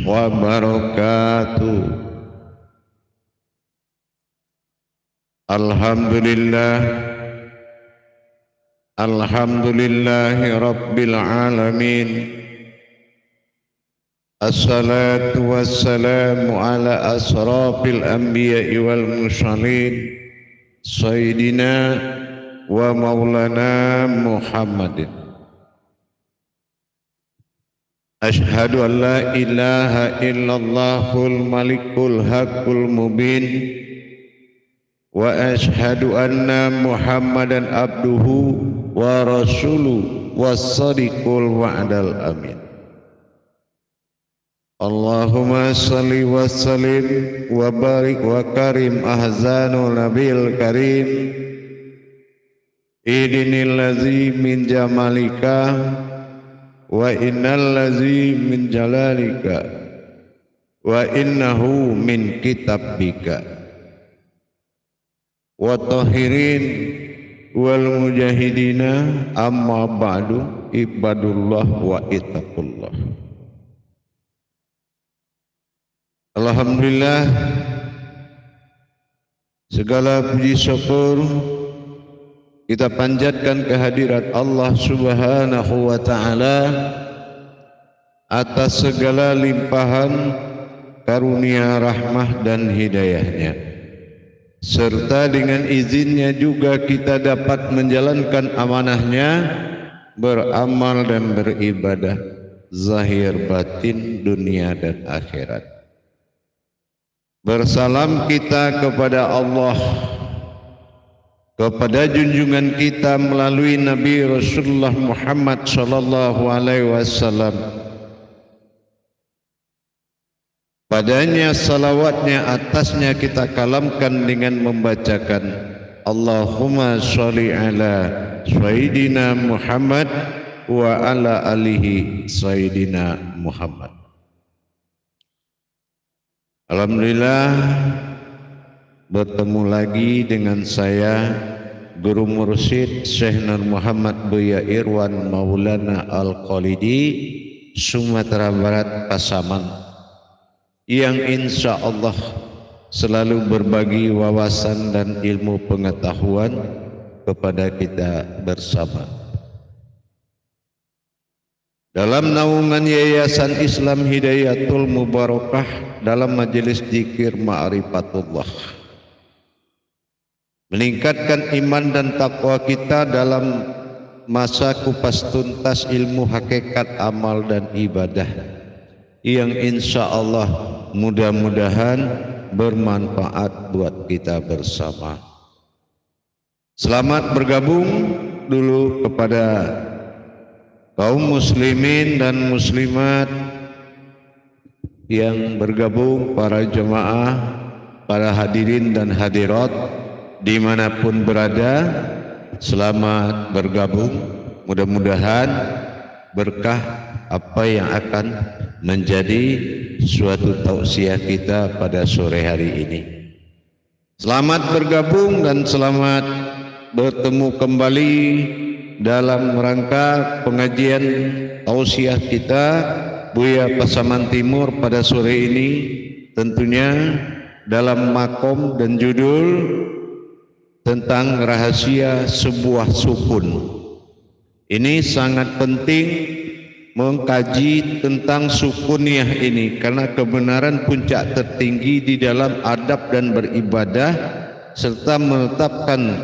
wabarakatuh. Alhamdulillah, alhamdulillahi rabbil alamin. Assalatu wassalamu ala asrafil anbiya'i wal mursalin sayyidina wa maulana Muhammadin. Ashhadu an la ilaha illallahul malikul haqqul mubin wa ashhadu anna Muhammadan abduhu wa rasuluhu was-sadiqul wa'dal amin. Allahumma salli wa sallim wa barik wa karim ahzanu nabil karim idinil ladzi min jamalika wa innal ladzi min jalalika wa innahu min kitabika wa tahirin wal mujahidina amma ba'du ibadullah wa ittaqullah. Alhamdulillah, segala puji syukur kita panjatkan kehadirat Allah Subhanahu wa ta'ala atas segala limpahan karunia rahmah dan hidayahnya, serta dengan izinnya juga kita dapat menjalankan amanahnya, beramal dan beribadah zahir batin dunia dan akhirat. Bersalam kita kepada Allah, kepada junjungan kita melalui Nabi Rasulullah Muhammad sallallahu alaihi wasallam. Padanya salawatnya, atasnya kita kalamkan dengan membacakan Allahumma sholli ala sayyidina Muhammad wa ala alihi sayyidina Muhammad. Alhamdulillah, bertemu lagi dengan saya Guru Mursyid Syekh Nur Muhammad Buya Irwan Maulana Al-Khalidi, Sumatera Barat, Pasaman, yang insya Allah selalu berbagi wawasan dan ilmu pengetahuan kepada kita bersama. Dalam naungan Yayasan Islam Hidayatul Mubarakah dalam majelis zikir Ma'rifatullah, meningkatkan iman dan takwa kita dalam masa kupas tuntas ilmu hakikat amal dan ibadah yang insya Allah mudah-mudahan bermanfaat buat kita bersama. Selamat bergabung dulu kepada kaum muslimin dan muslimat yang bergabung, para jemaah, para hadirin dan hadirat dimanapun berada. Selamat bergabung, mudah-mudahan berkah apa yang akan menjadi suatu tausiah kita pada sore hari ini. Selamat bergabung dan selamat bertemu kembali dalam rangka pengajian tausiah kita Buya Pasaman Timur pada sore ini, tentunya dalam makom dan judul tentang rahasia sebuah sukun. Ini sangat penting mengkaji tentang sukuniah ini, karena kebenaran puncak tertinggi di dalam adab dan beribadah serta menetapkan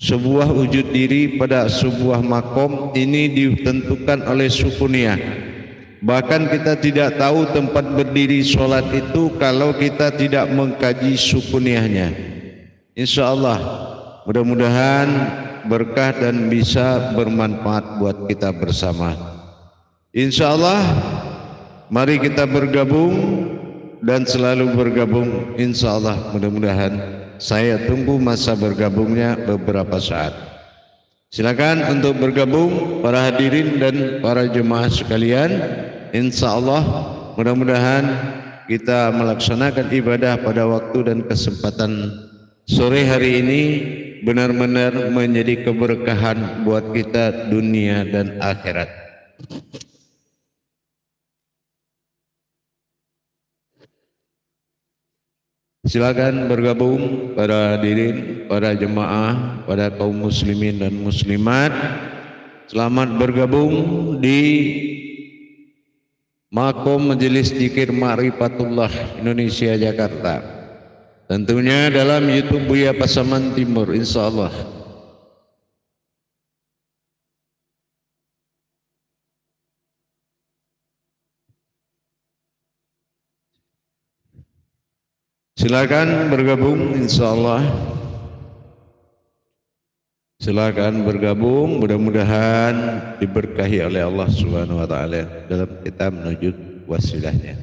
sebuah wujud diri pada sebuah makom ini ditentukan oleh sukuniah. Bahkan kita tidak tahu tempat berdiri sholat itu kalau kita tidak mengkaji sukuniahnya. Insya Allah mudah-mudahan berkah dan bisa bermanfaat buat kita bersama. Insya Allah mari kita bergabung dan selalu bergabung. Insya Allah mudah-mudahan saya tunggu masa bergabungnya beberapa saat. Silakan untuk bergabung para hadirin dan para jemaah sekalian. Insya Allah mudah-mudahan kita melaksanakan ibadah pada waktu dan kesempatan sore hari ini benar-benar menjadi keberkahan buat kita dunia dan akhirat. Silakan bergabung para hadirin, para jemaah, para kaum muslimin dan muslimat. Selamat bergabung di Makom Majelis Dzikir Ma'rifatullah Indonesia Jakarta. Tentunya dalam YouTube Buya Pasaman Timur, insyaallah. Silakan bergabung, insyaallah. Silakan bergabung, mudah-mudahan diberkahi oleh Allah Subhanahu wa taala dalam kita menuju wasilahnya.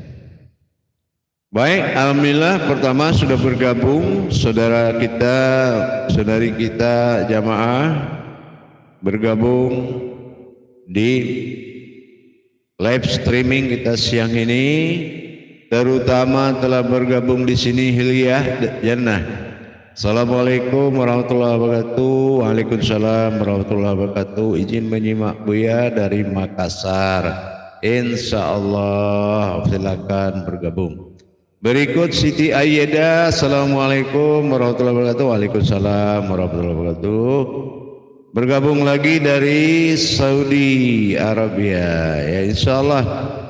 Baik, alhamdulillah pertama sudah bergabung saudara kita, saudari kita jamaah bergabung di live streaming kita siang ini, terutama telah bergabung di sini Hilyah Jannah. Assalamualaikum warahmatullahi wabarakatuh. Waalaikumsalam warahmatullahi wabarakatuh. Izin menyimak Buya dari Makassar. Insyaallah, silakan bergabung. Berikut Siti Ayyada. Assalamualaikum warahmatullahi wabarakatuh. Waalaikumsalam warahmatullahi wabarakatuh. Bergabung lagi dari Saudi Arabia. Ya, insyaallah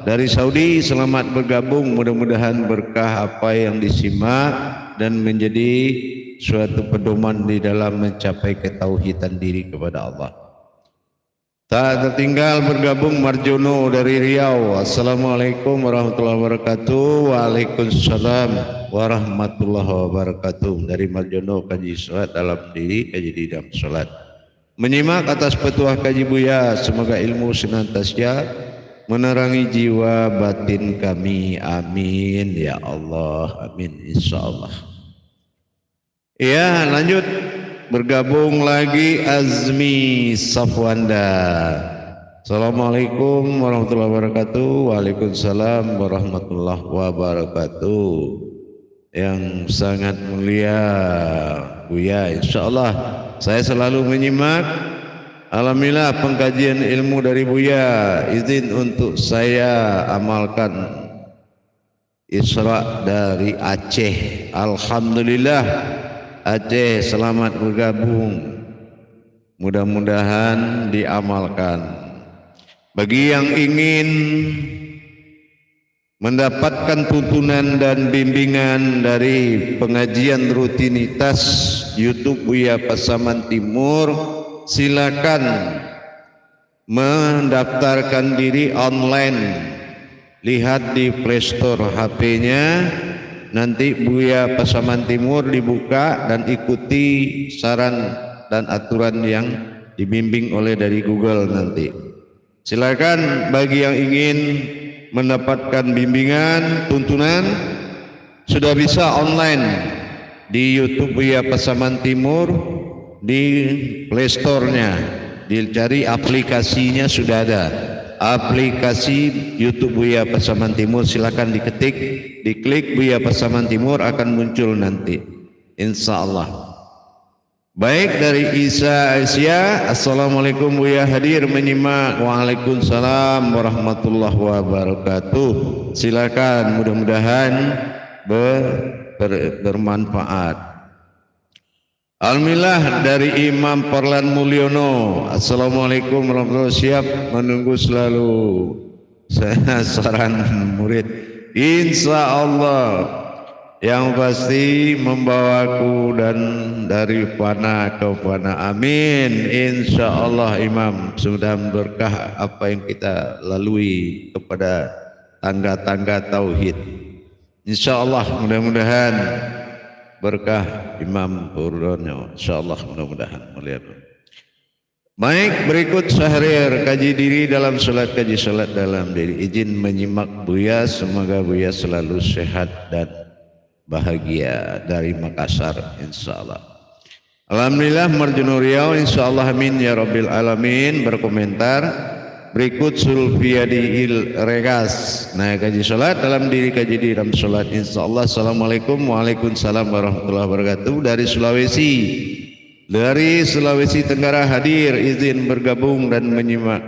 dari Saudi selamat bergabung. Mudah-mudahan berkah apa yang disimak dan menjadi suatu pedoman di dalam mencapai ketauhidan diri kepada Allah. Tak tertinggal bergabung Marjono dari Riau. Assalamualaikum warahmatullahi wabarakatuh. Waalaikumsalam warahmatullahi wabarakatuh. Dari Marjono kaji salat dalam diri, kaji di dalam salat. Menyimak atas petuah kaji Buya, semoga ilmu senantiasa menerangi jiwa batin kami. Amin ya Allah. Amin insyaallah. Ya, lanjut bergabung lagi Azmi Safwanda. Assalamualaikum warahmatullahi wabarakatuh. Waalaikumsalam warahmatullahi wabarakatuh. Yang sangat mulia Buya, insyaallah saya selalu menyimak. Alhamdulillah pengkajian ilmu dari Buya, izin untuk saya amalkan Isra dari Aceh. Alhamdulillah Aceh selamat bergabung, mudah-mudahan diamalkan. Bagi yang ingin mendapatkan tuntunan dan bimbingan dari pengajian rutinitas YouTube Buya Pasaman Timur, silakan mendaftarkan diri online. Lihat di Playstore HP-nya. Nanti Buya Pasaman Timur dibuka dan ikuti saran dan aturan yang dibimbing oleh dari Google nanti. Silakan bagi yang ingin mendapatkan bimbingan, tuntunan, sudah bisa online di YouTube Buya Pasaman Timur, di Playstore-nya. Dicari aplikasinya sudah ada. Aplikasi YouTube Buya Pasaman Timur, silakan diketik, diklik Buya Pasaman Timur akan muncul nanti, insyaallah. Baik, dari Isa Asia, assalamualaikum Buya hadir menyimak. Waalaikumsalam warahmatullahi wabarakatuh. Silakan, mudah-mudahan bermanfaat. Alhamdulillah dari Imam Parlan Mulyono. Assalamualaikum warahmatullahi wabarakatuh. Siap menunggu selalu saran murid. Insya Allah yang pasti membawaku dan dari fana ke fana. Amin. Insya Allah Imam sudah berkah apa yang kita lalui kepada tangga-tangga tauhid. Insya Allah mudah-mudahan berkah Imam Purwono, insyaallah mudah-mudahan melihat. Baik, berikut Syahrir kaji diri dalam salat, kaji salat dalam diri. Izin menyimak Buya, semoga Buya selalu sehat dan bahagia. Dari Makassar insyaallah. Alhamdulillah Marjono Riau, insyaallah amin ya rabbil alamin. Berkomentar berikut Sulfiyadi Regas. Nah, kaji salat dalam diri, kaji di dalam salat insyaallah. Assalamualaikum waalaikumsalam warahmatullahi wabarakatuh. Dari Sulawesi, dari Sulawesi Tenggara hadir, izin bergabung dan menyimak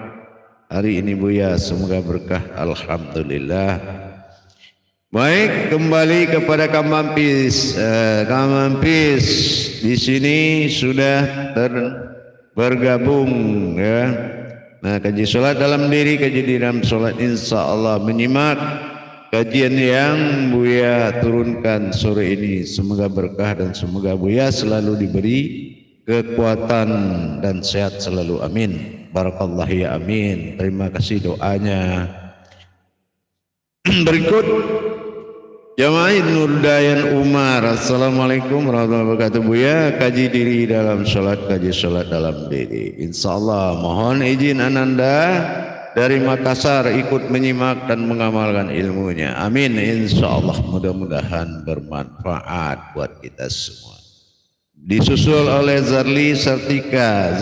hari ini Buya, semoga berkah. Alhamdulillah. Baik, kembali kepada Kamampis. Kamampis di sini sudah bergabung ya. Nah, kaji sholat dalam diri, kaji di dalam sholat, insya Allah menyimak kajian yang Buya turunkan sore ini. Semoga berkah dan semoga Buya selalu diberi kekuatan dan sehat selalu. Amin. Barakallah ya amin. Terima kasih doanya. Berikut Jamaah Nur Dayan Umar. Assalamualaikum warahmatullahi wabarakatuh. Buya kaji diri dalam sholat, kaji sholat dalam diri. Insya Allah mohon izin Ananda dari Makassar ikut menyimak dan mengamalkan ilmunya. Amin. Insya Allah mudah-mudahan bermanfaat buat kita semua. Disusul oleh Zarli Sertika.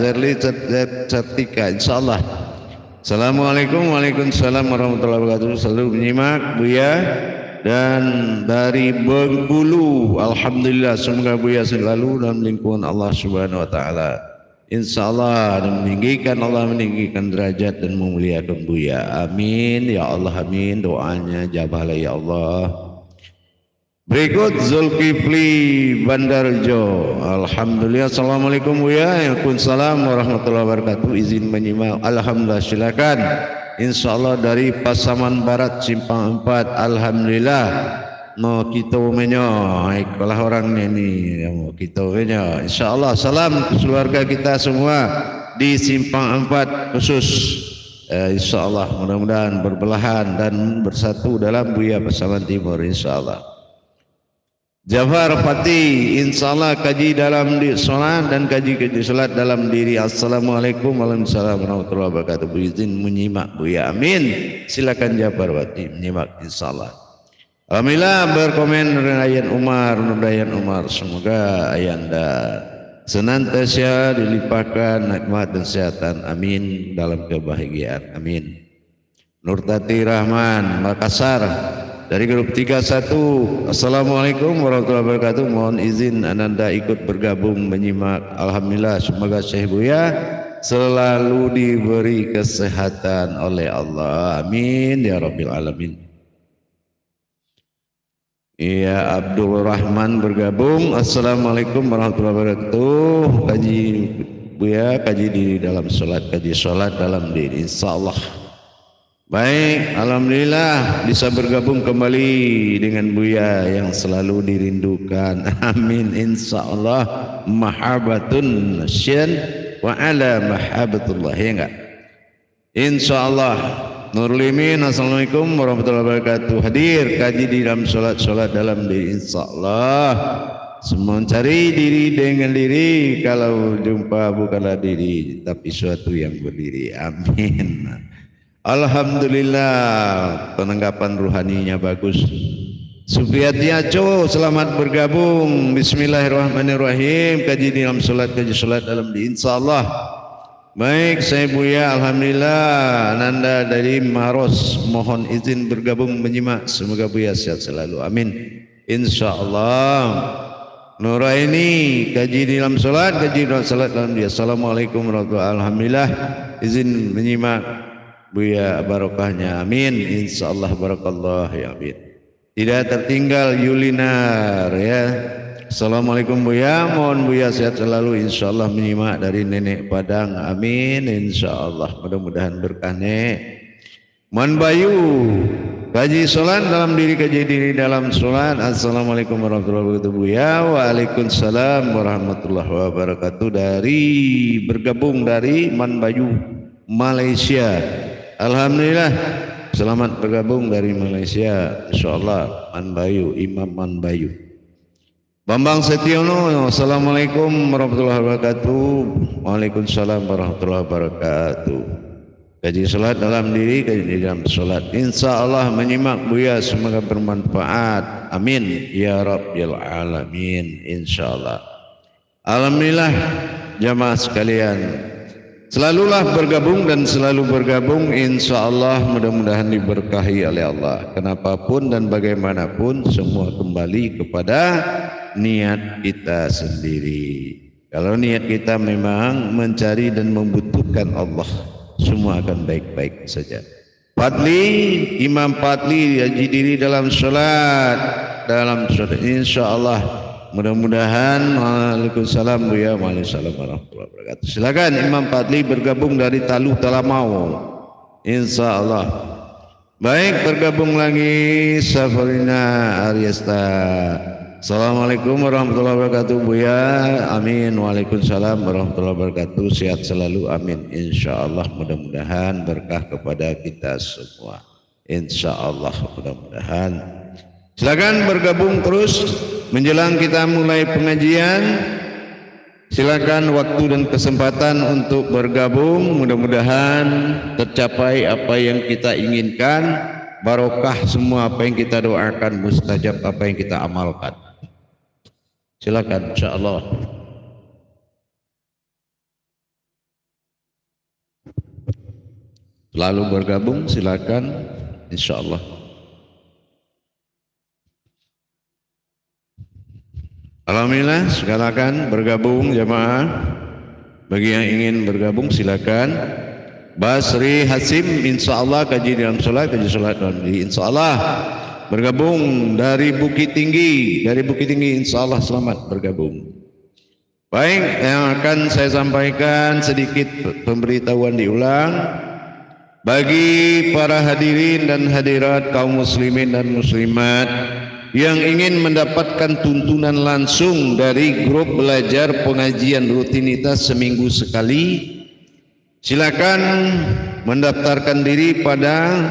Insya Allah. Assalamualaikum, waalaikumsalam warahmatullahi wabarakatuh. Selalu menyimak Buya. Dan dari Bengkulu, alhamdulillah, semoga Buya selalu dalam lingkungan Allah Subhanahu wa taala. Insyaallah dan Allah meninggikan derajat dan memuliakan Buya. Amin ya Allah, amin. Doanya jabahlah ya Allah. Berikut Zulkifli Bandarjo. Alhamdulillah. Assalamualaikum Buya. Waalaikumsalam warahmatullahi wabarakatuh. Izin menyimak. Alhamdulillah, silakan. Insyaallah dari Pasaman Barat Simpang 4. Alhamdulillah. Mau kita menyo, ikalah orangnya ini. Mau kita menyo. Insyaallah salam ke keluarga kita semua di Simpang 4 khusus. Insyaallah mudah-mudahan berbelahan dan bersatu dalam Buya Pasaman Timur insyaallah. Jafar Fatih, insyaallah kaji dalam sholat dan kaji sholat dalam diri. Assalamualaikum warahmatullahi wabarakatuh. Izin menyimak Buya. Amin. Silakan Jafar Fatih menyimak insyaallah. Alhamdulillah berkomen Nur Dayan Umar. Semoga ayanda senantiasa dilimpahkan nikmat dan kesehatan. Amin. Dalam kebahagiaan. Amin. Nur Tati Rahman Makassar. Dari grup 31. Assalamualaikum warahmatullahi wabarakatuh. Mohon izin Ananda ikut bergabung menyimak. Alhamdulillah, semoga Syekh Buya selalu diberi kesehatan oleh Allah. Amin ya rabbil alamin. Iya, Abdul Rahman bergabung. Assalamualaikum warahmatullahi wabarakatuh. Kaji Buya, kaji diri dalam sholat, kaji sholat dalam diri. Insyaallah. Baik, alhamdulillah bisa bergabung kembali dengan Buya yang selalu dirindukan. Amin. Insyaallah mahabbatun nasyan wa ala mahabbatullah, ya enggak? Insyaallah. Nurul Imin, assalamualaikum warahmatullahi wabarakatuh. Hadir kaji di dalam sholat dalam diri. Insyaallah semua cari diri dengan diri. Kalau jumpa bukanlah diri tapi suatu yang berdiri. Amin. Alhamdulillah, penanggapan ruhaninya bagus. Supriyati Aco, selamat bergabung. Bismillahirrahmanirrahim. Kaji dalam sholat, kaji sholat dalam di insyaallah. Baik, saya Buya, alhamdulillah. Ananda dari Maros, mohon izin bergabung menyimak. Semoga Buya sehat selalu. Amin. Insyaallah. Nuraini, kaji dalam sholat, kaji dalam sholat dalam dia. Assalamualaikum warahmatullahi wabarakatuh. Alhamdulillah, izin menyimak. Buya barokahnya, amin. Insyaallah barakallah ya amin. Tidak tertinggal Yulinar ya. Assalamualaikum Buya, mohon Buya sehat selalu. Insyaallah menyimak dari Nenek Padang, amin. Insyaallah mudah-mudahan berkah Nek. Man Bayu, kaji sholat dalam diri, kaji diri dalam sholat. Assalamualaikum warahmatullahi wabarakatuh Buya. Waalaikumsalam warahmatullahi wabarakatuh. Bergabung dari Man Bayu Malaysia. Alhamdulillah, selamat bergabung dari Malaysia. Insyaallah Man Bayu, Imam Man Bayu. Bambang Setiono, assalamualaikum warahmatullahi wabarakatuh. Waalaikumsalam warahmatullahi wabarakatuh. Kaji sholat dalam diri, kaji di dalam sholat. Insyaallah menyimak Buya, semoga bermanfaat. Amin ya rabbil alamin. Insyaallah. Alhamdulillah jamaah sekalian. Selalulah bergabung dan selalu bergabung, insyaallah mudah-mudahan diberkahi oleh Allah. Kenapapun dan bagaimanapun semua kembali kepada niat kita sendiri. Kalau niat kita memang mencari dan membutuhkan Allah, semua akan baik-baik saja. Imam Fadli haji diri dalam solat insyaallah. Mudah-mudahan. Waalaikumsalam Buya. Waalaikumsalam warahmatullahi wabarakatuh. Silakan Imam Fadli bergabung dari Taluh Talamau insyaallah. Baik, bergabung lagi Safrina Aryasta. Assalamualaikum warahmatullahi wabarakatuh Buya. Amin. Waalaikumsalam warahmatullahi wabarakatuh. Sehat selalu, amin. Insyaallah, mudah-mudahan berkah kepada kita semua. Insyaallah, mudah-mudahan. Silakan bergabung terus menjelang kita mulai pengajian. Silakan waktu dan kesempatan untuk bergabung. Mudah-mudahan tercapai apa yang kita inginkan. Barokah semua apa yang kita doakan, mustajab apa yang kita amalkan. Silakan insyaallah. Selalu bergabung, silakan insyaallah. Alhamdulillah, silakan bergabung jamaah. Bagi yang ingin bergabung silakan. Basri Hasim insyaallah kaji dalam salat, kaji salat dalam diri insyaallah. Bergabung dari Bukit Tinggi, insyaallah selamat bergabung. Baik, yang akan saya sampaikan sedikit pemberitahuan diulang bagi para hadirin dan hadirat kaum muslimin dan muslimat yang ingin mendapatkan tuntunan langsung dari grup belajar pengajian rutinitas seminggu sekali. Silakan mendaftarkan diri pada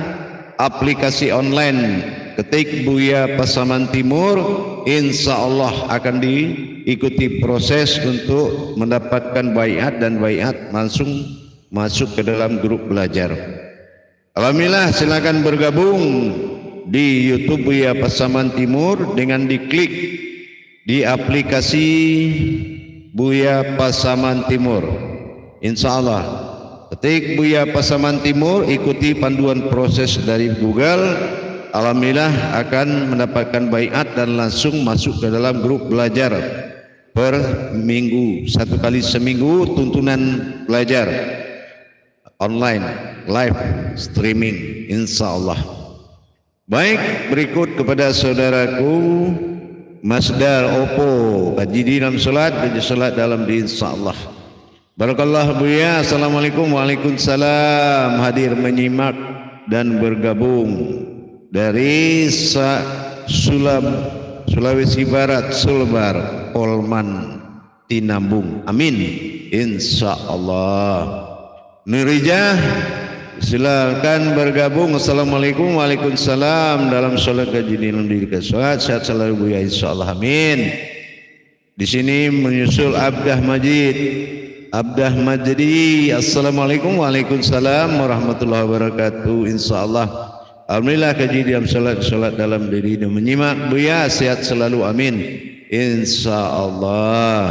aplikasi online. Ketik Buya Pasaman Timur, insyaallah akan diikuti proses untuk mendapatkan baiat dan baiat langsung masuk ke dalam grup belajar. Alhamdulillah, silakan bergabung di YouTube Buya Pasaman Timur dengan diklik di aplikasi Buya Pasaman Timur. Insyaallah, ketik Buya Pasaman Timur, ikuti panduan proses dari Google. Alhamdulillah akan mendapatkan baiat dan langsung masuk ke dalam grup belajar per minggu, satu kali seminggu tuntunan belajar online live streaming insyaallah. Baik, berikut kepada saudaraku Masdar Oppo, kaji di dalam salat, kaji salat dalam di insyaallah. Barakallah Buya. Assalamualaikum. Waalaikumsalam. Hadir menyimak dan bergabung dari Sulawesi Barat, Sulbar, Polman, Tinambung. Amin. Insyaallah. Nurijah, silakan bergabung. Assalamualaikum. Waalaikumsalam. Dalam sholat kaji dalam diri sholat, sehat selalu Buya insyaallah. Amin. Di sini menyusul Abdah Majdi. Assalamualaikum. Waalaikumsalam warahmatullahi wabarakatuh. Insyaallah. Alhamdulillah kaji dalam salat dalam diri dan menyimak Buya, sehat selalu, amin. Insyaallah.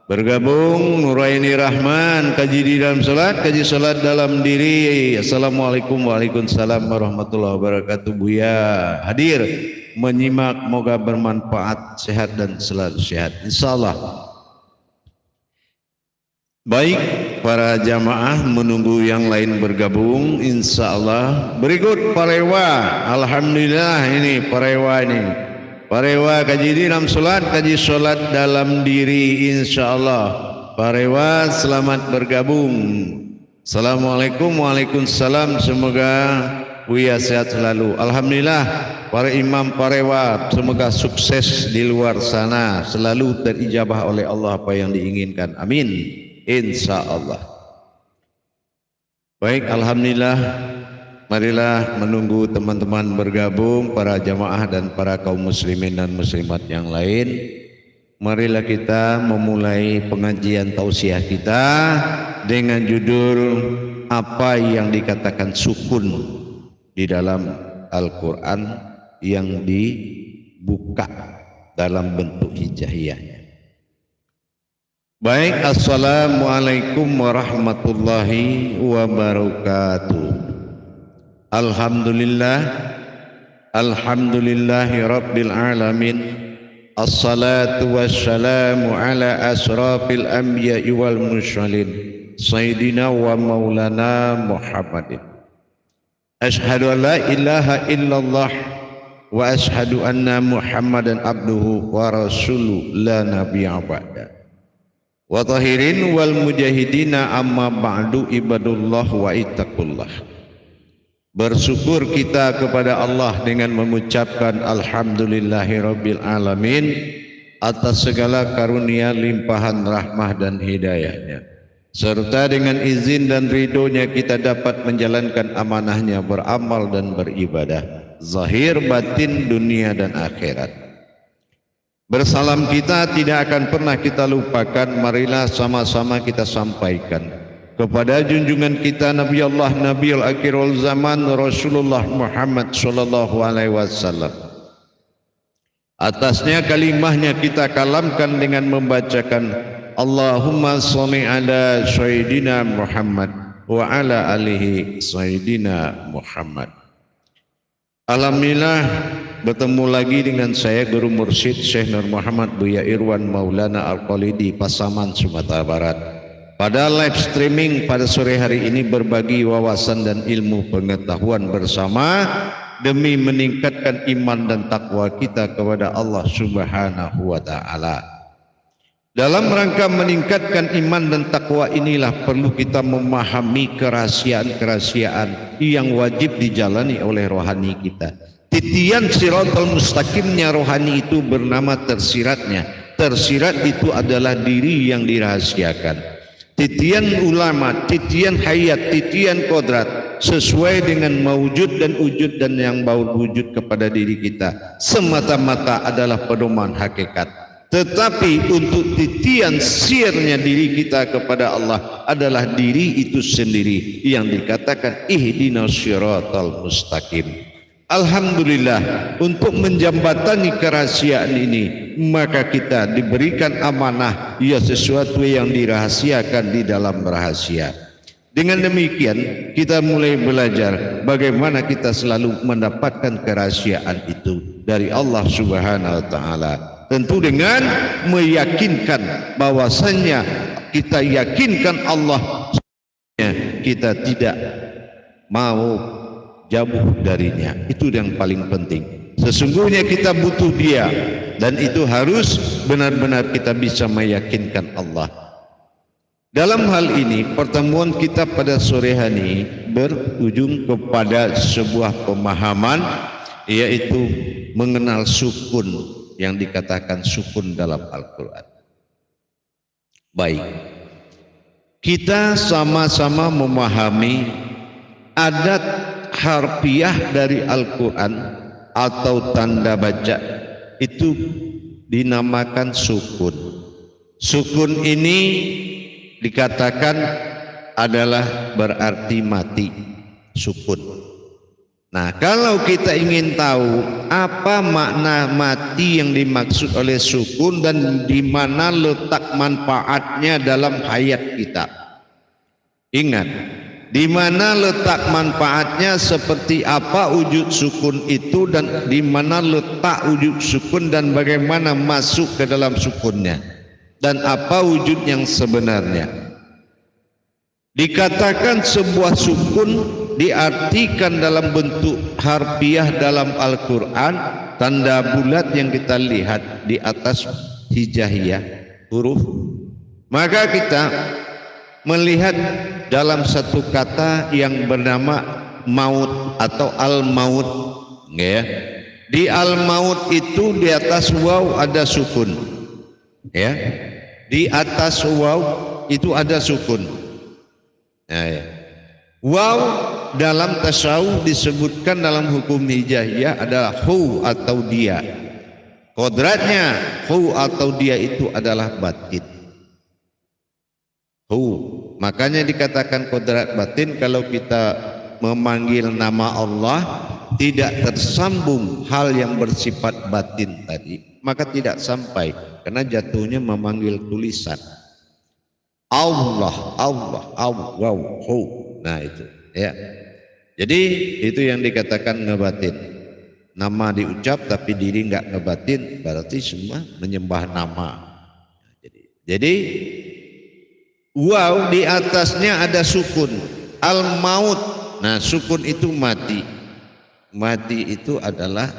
Bergabung Nuraini Rahman, kaji di dalam salat, kaji salat dalam diri. Assalamualaikum. Waalaikumsalam warahmatullahi wabarakatuh. Buya hadir menyimak, moga bermanfaat, sehat dan selalu sehat insyaallah. Baik, para jamaah menunggu yang lain bergabung insyaallah. Berikut Parewa. Alhamdulillah, ini Parewa ini. Parewa kaji di dalam salat, kaji salat dalam diri insyaallah. Parewa selamat bergabung. Assalamualaikum. Waalaikumsalam. Semoga Buya sehat selalu. Alhamdulillah, para imam Parewa semoga sukses di luar sana, selalu terijabah oleh Allah apa yang diinginkan. Amin. Insyaallah. Baik, alhamdulillah. Marilah menunggu teman-teman bergabung, para jamaah dan para kaum muslimin dan muslimat yang lain. Marilah kita memulai pengajian tausiah kita dengan judul apa yang dikatakan sukun di dalam Al-Quran yang dibuka dalam bentuk hijaiyahnya. Baik, assalamualaikum warahmatullahi wabarakatuh. Alhamdulillahi rabbil alamin. Assalatu wassalamu ala asrafil anbiya'i wal mursalin Sayyidina wa maulana Muhammadin Asyhadu an la ilaha illallah wa asyhadu anna Muhammadan abduhu wa rasuluhu la nabiyya ba'da. Wa tahirin wal mujahidina amma ba'du ibadullah wa ittaqullah. Bersyukur kita kepada Allah dengan mengucapkan alhamdulillahirabbil alamin atas segala karunia limpahan rahmah dan hidayahnya, serta dengan izin dan ridhonya kita dapat menjalankan amanahnya beramal dan beribadah zahir batin dunia dan akhirat. Bersalam kita tidak akan pernah kita lupakan, marilah sama-sama kita sampaikan kepada junjungan kita Nabi Allah Nabiul Akhirul Zaman Rasulullah Muhammad sallallahu alaihi wasallam. Atasnya kalimahnya kita kalamkan dengan membacakan Allahumma sholli ala sayyidina Muhammad wa ala alihi sayyidina Muhammad. Alhamdulillah bertemu lagi dengan saya Guru Mursyid Syekh Nur Muhammad Buya Irwan Maulana Al-Qalidi Pasaman Sumatera Barat. Pada live streaming pada sore hari ini berbagi wawasan dan ilmu pengetahuan bersama demi meningkatkan iman dan takwa kita kepada Allah Subhanahu wa taala. Dalam rangka meningkatkan iman dan takwa inilah perlu kita memahami kerahasiaan-kerahasiaan yang wajib dijalani oleh rohani kita. Titian siratal mustaqimnya rohani itu bernama tersiratnya. Tersirat itu adalah diri yang dirahasiakan. Titian ulama, titian hayat, titian kodrat sesuai dengan mawujud dan wujud dan yang berwujud kepada diri kita semata-mata adalah pedoman hakikat. Tetapi untuk titian sirnya diri kita kepada Allah adalah diri itu sendiri yang dikatakan ihdinas siratal mustaqim. Alhamdulillah, untuk menjembatani kerahasiaan ini maka kita diberikan amanah, ya sesuatu yang dirahasiakan di dalam rahasia. Dengan demikian kita mulai belajar bagaimana kita selalu mendapatkan kerahasiaan itu dari Allah Subhanahu wa taala. Tentu dengan meyakinkan bahwasannya kita yakinkan Allah, kita tidak mau jauh darinya. Itu yang paling penting. Sesungguhnya kita butuh dia dan itu harus benar-benar kita bisa meyakinkan Allah. Dalam hal ini pertemuan kita pada sore hari ini berujung kepada sebuah pemahaman, yaitu mengenal sukun yang dikatakan sukun dalam Al-Quran. Baik, kita sama-sama memahami adat harfiah dari Al-Quran atau tanda baca itu dinamakan sukun. Sukun ini dikatakan adalah berarti mati, sukun. Nah, kalau kita ingin tahu apa makna mati yang dimaksud oleh sukun dan di mana letak manfaatnya dalam hayat kita, ingat, di mana letak manfaatnya, seperti apa wujud sukun itu dan di mana letak wujud sukun dan bagaimana masuk ke dalam sukunnya dan apa wujud yang sebenarnya. Dikatakan sebuah sukun diartikan dalam bentuk harfiah dalam Al-Quran, tanda bulat yang kita lihat di atas hijaiyah huruf. Maka kita melihat dalam satu kata yang bernama maut atau al-maut, ya. Di al-maut itu di atas waw ada sukun, ya. Di atas waw itu ada sukun. Ya. Waw dalam tasawuf disebutkan dalam hukum hijaiyah adalah hu atau dia. Kodratnya hu atau dia itu adalah batin. Hu, makanya dikatakan kodrat batin. Kalau kita memanggil nama Allah tidak tersambung hal yang bersifat batin tadi, maka tidak sampai, karena jatuhnya memanggil tulisan. Allah, Allah, Allah, hu. Nah itu, ya. Jadi itu yang dikatakan ngebatin. Nama diucap tapi diri nggak ngebatin, berarti semua menyembah nama. Jadi waw di atasnya ada sukun. Al-maut Nah, sukun itu mati. Mati itu adalah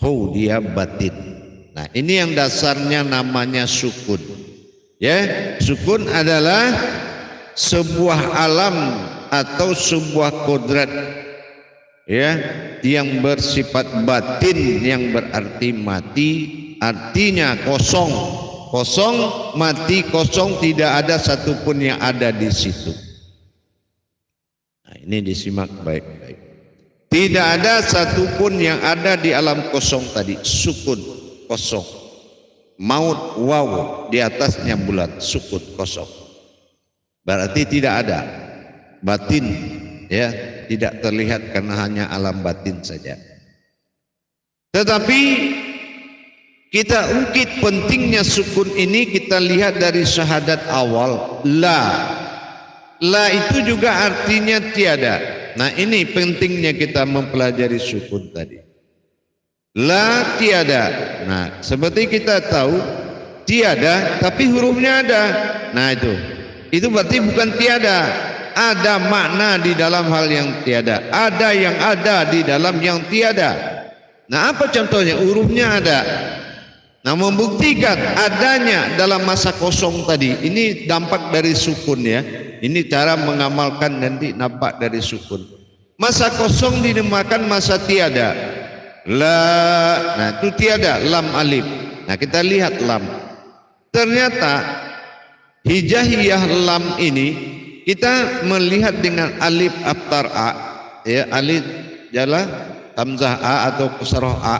hu, dia batin. Nah, ini yang dasarnya namanya sukun. Ya, sukun adalah sebuah alam atau sebuah kodrat ya yang bersifat batin, yang berarti mati, artinya kosong. Kosong, mati, kosong, tidak ada satupun yang ada di situ. Nah, ini disimak baik-baik. Tidak ada satupun yang ada di alam kosong tadi. Sukun, kosong. Maut, waw, di atasnya bulat. Sukun, kosong. Berarti tidak ada. Batin, ya, tidak terlihat karena hanya alam batin saja. Tetapi kita ungkit pentingnya sukun ini, kita lihat dari syahadat awal. La itu juga artinya tiada. Nah, ini pentingnya kita mempelajari sukun tadi. La, tiada. Nah, seperti kita tahu tiada tapi hurufnya ada. Nah, itu berarti bukan tiada. Ada makna di dalam hal yang tiada. Ada yang ada di dalam yang tiada. Nah, apa contohnya? Hurufnya ada. Nah, membuktikan adanya dalam masa kosong tadi. Ini dampak dari sukun ya. Ini cara mengamalkan nanti nampak dari sukun. Masa kosong dinamakan masa tiada. La, nah itu tiada, lam alif. Nah, kita lihat lam. Ternyata hijaiyah lam ini kita melihat dengan alif aftar a, ya, alif jala hamzah a atau kasrah a.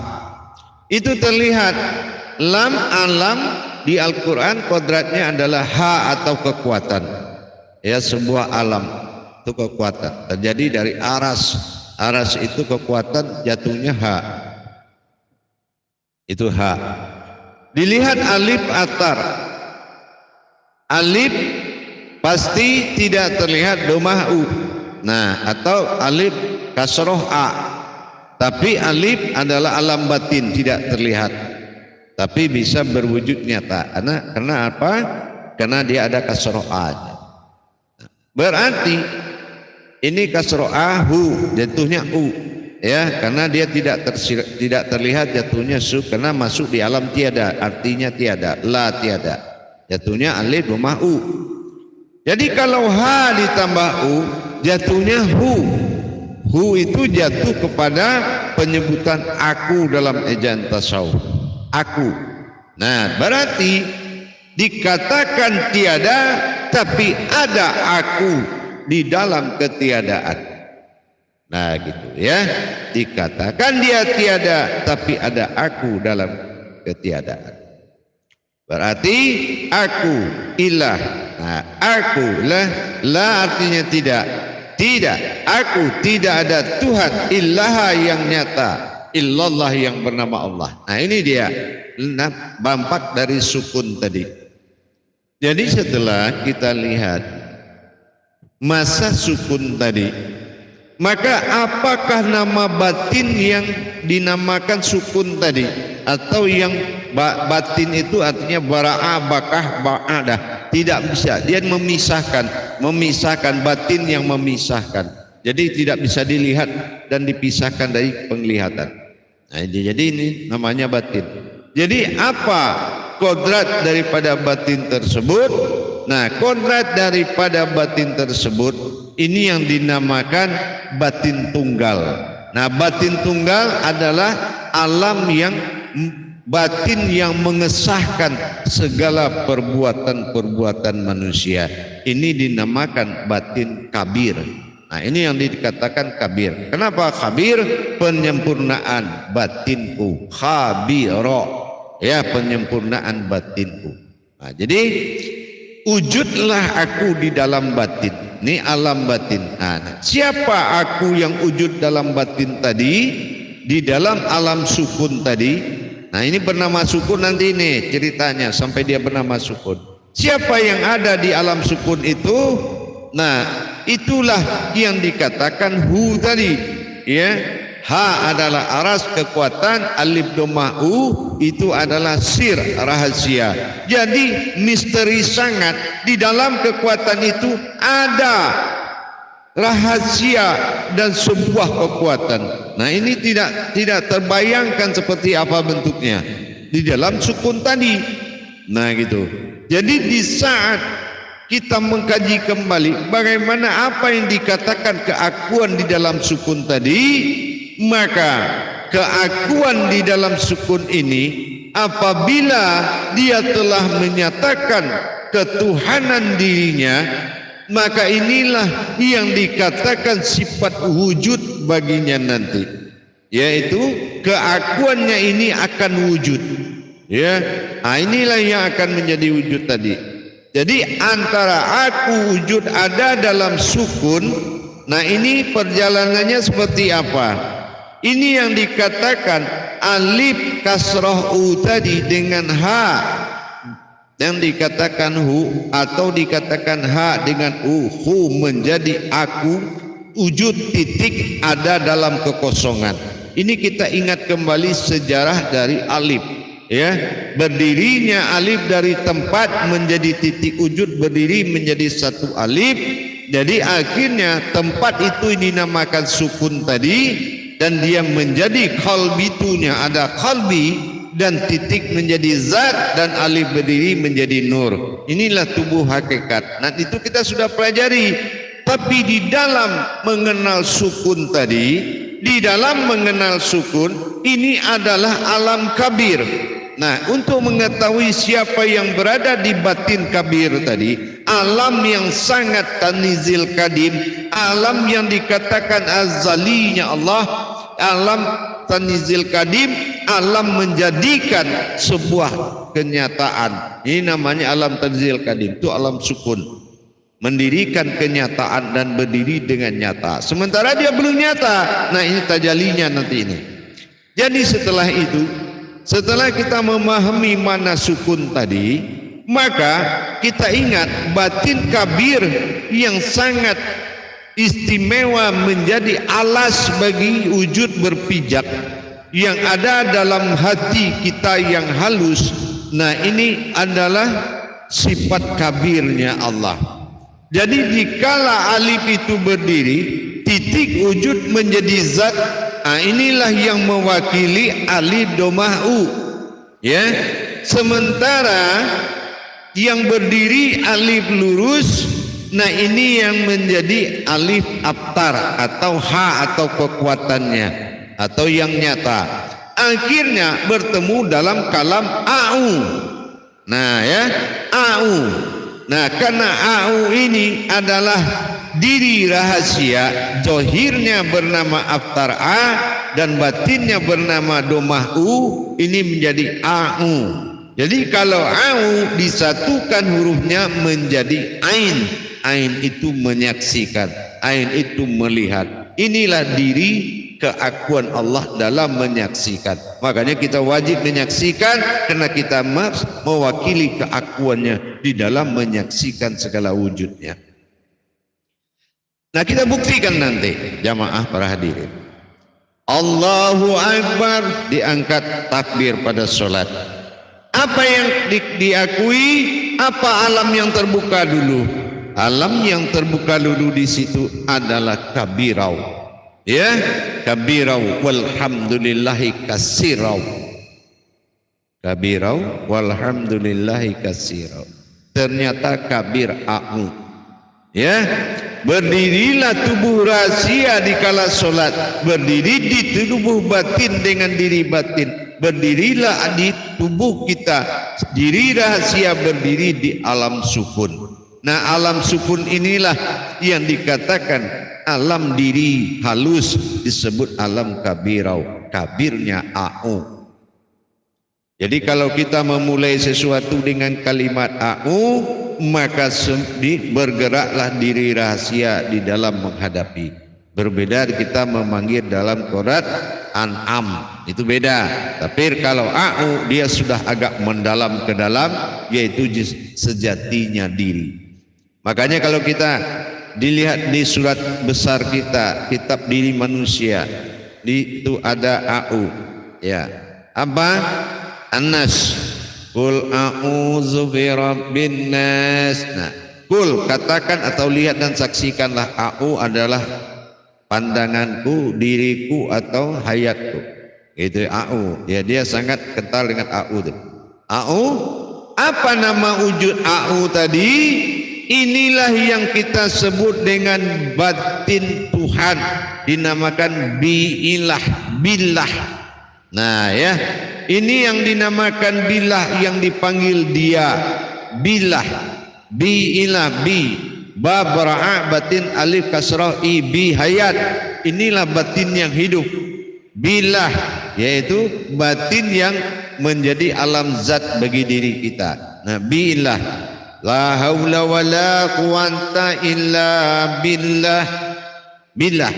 Itu terlihat lam alam di Al-Quran kodratnya adalah ha atau kekuatan. Ya, sebuah alam itu kekuatan terjadi dari aras. Aras itu kekuatan, jatuhnya ha. Itu ha. Dilihat alif atar. Alif pasti tidak terlihat domah u. Nah, atau alif kasroh a. Tapi alif adalah alam batin, tidak terlihat. Tapi bisa berwujud nyata. Karena apa? Karena dia ada kasroh a. Berarti ini kasroh a hu, jatuhnya u. Ya, karena dia tidak terlihat, jatuhnya su, karena masuk di alam tiada, artinya tiada, la tiada. Jatuhnya alif domah u. Jadi kalau ha ditambah u, jatuhnya hu. Hu itu jatuh kepada penyebutan aku dalam ejaan tasawuf. Aku. Nah, berarti dikatakan tiada tapi ada aku di dalam ketiadaan. Nah, gitu ya. Dikatakan dia tiada tapi ada aku dalam ketiadaan. Berarti aku ilah. Nah, aku lah, la artinya tidak. Tidak, aku tidak ada Tuhan illaha yang nyata, illallah yang bernama Allah. Nah, ini dia dampak dari sukun tadi. Jadi setelah kita lihat masa sukun tadi, maka apakah nama batin yang dinamakan sukun tadi, atau yang batin itu artinya bara'a, bakah, ba'adah? Tidak bisa, dia memisahkan batin yang memisahkan. Jadi tidak bisa dilihat dan dipisahkan dari penglihatan. Nah, jadi ini namanya batin. Jadi apa kodrat daripada batin tersebut? Nah, kodrat daripada batin tersebut ini yang dinamakan batin tunggal. Nah, batin tunggal adalah alam yang batin yang mengesahkan segala perbuatan-perbuatan manusia. Ini dinamakan batin kabir. Nah, ini yang dikatakan kabir. Kenapa kabir? Penyempurnaan batinku. Khabiro. Ya, penyempurnaan batinku. Nah, jadi wujudlah aku di dalam batin. Ini alam batin. Nah, siapa aku yang wujud dalam batin tadi? Di dalam alam sukun tadi. Nah, ini bernama sukun nanti ini ceritanya sampai dia bernama sukun. Siapa yang ada di alam sukun itu? Nah, itulah yang dikatakan hu tadi. Ya, ha adalah aras kekuatan, alif domah u itu adalah sir rahasia. Jadi misteri sangat di dalam kekuatan itu rahasia dan sebuah kekuatan. Nah, ini tidak terbayangkan seperti apa bentuknya di dalam sukun tadi. Nah, gitu. Jadi di saat kita mengkaji kembali bagaimana apa yang dikatakan keakuan di dalam sukun tadi, maka keakuan di dalam sukun ini apabila dia telah menyatakan ketuhanan dirinya, maka inilah yang dikatakan sifat wujud baginya nanti, yaitu keakuannya ini akan wujud, ya. Nah, inilah yang akan menjadi wujud tadi. Jadi antara aku wujud ada dalam sukun. Nah, ini perjalanannya seperti apa? Ini yang dikatakan alif kasroh u tadi dengan ha, yang dikatakan hu atau dikatakan ha dengan hu menjadi aku, wujud titik ada dalam kekosongan. Ini kita ingat kembali sejarah dari alif, ya. Berdirinya alif dari tempat menjadi titik wujud, berdiri menjadi satu alif. Jadi akhirnya tempat itu dinamakan sukun tadi, dan dia menjadi kalbitunya ada kalbi, dan titik menjadi zat, dan alif berdiri menjadi nur. Inilah tubuh hakikat. Nah, itu kita sudah pelajari. Tapi di dalam mengenal sukun tadi, di dalam mengenal sukun ini adalah alam kabir. Nah, untuk mengetahui siapa yang berada di batin kabir tadi, alam yang sangat tanizil kadim, alam yang dikatakan azalinya Allah, alam tanizil kadim, alam menjadikan sebuah kenyataan. Ini namanya alam tanzil kadim, itu alam sukun, mendirikan kenyataan dan berdiri dengan nyata, sementara dia belum nyata. Nah, ini tajalinya nanti ini. Jadi setelah itu, setelah kita memahami mana sukun tadi, maka kita ingat batin kabir yang sangat istimewa menjadi alas bagi wujud berpijak yang ada dalam hati kita yang halus. Nah, ini adalah sifat kabirnya Allah. Jadi dikala alif itu berdiri, titik wujud menjadi zat. Nah, inilah yang mewakili alif domah u, ya. Sementara yang berdiri alif lurus, nah ini yang menjadi alif abtar atau ha atau kekuatannya atau yang nyata. Akhirnya bertemu dalam kalam au. Nah, ya, au. Nah, karena au ini adalah diri rahasia, zohirnya bernama aftar a dan batinnya bernama domah u, ini menjadi au. Jadi kalau au disatukan hurufnya menjadi ain. Ain itu menyaksikan, ain itu melihat. Inilah diri keakuan Allah dalam menyaksikan. Makanya kita wajib menyaksikan karena kita mewakili keakuannya di dalam menyaksikan segala wujudnya. Nah, kita buktikan nanti, jamaah para hadirin. Allahu Akbar, diangkat takbir pada sholat. Apa yang diakui? Apa alam yang terbuka dulu? Alam yang terbuka dulu di situ adalah kabirau, ya, kabirau walhamdulillahi kasirau, kabirau walhamdulillahi kasirau. Ternyata kabir au, ya. Berdirilah tubuh rahasia di kala solat, berdiri di tubuh batin dengan diri batin, berdirilah di tubuh kita diri rahasia, berdiri di alam sukun. Nah, alam sukun inilah yang dikatakan alam diri halus, disebut alam kabirau, kabirnya au. Jadi kalau kita memulai sesuatu dengan kalimat au, maka bergeraklah diri rahasia di dalam menghadapi. Berbeda kita memanggil dalam Quran An'am, itu beda. Tapi kalau au dia sudah agak mendalam ke dalam, yaitu sejatinya diri. Makanya kalau kita dilihat di surat besar kita, kitab diri manusia, itu ada au, ya. Apa? An-Nas. Qul a'udzu birabbin nas. Nah, Kul, katakan atau lihat dan saksikanlah, aku adalah pandanganku, diriku atau hayatku. Itu aku. Ya, dia sangat kental dengan aku itu. Aku, apa nama wujud aku tadi? Inilah yang kita sebut dengan batin Tuhan, dinamakan biilah, billah. Nah ya, ini yang dinamakan billah, yang dipanggil dia billah, biilah, bi ba bara'a batin alif kasrah i bi hayat. Inilah batin yang hidup. Billah yaitu batin yang menjadi alam zat bagi diri kita. Nah, billah, la haula wala quwata illa billah. Billah.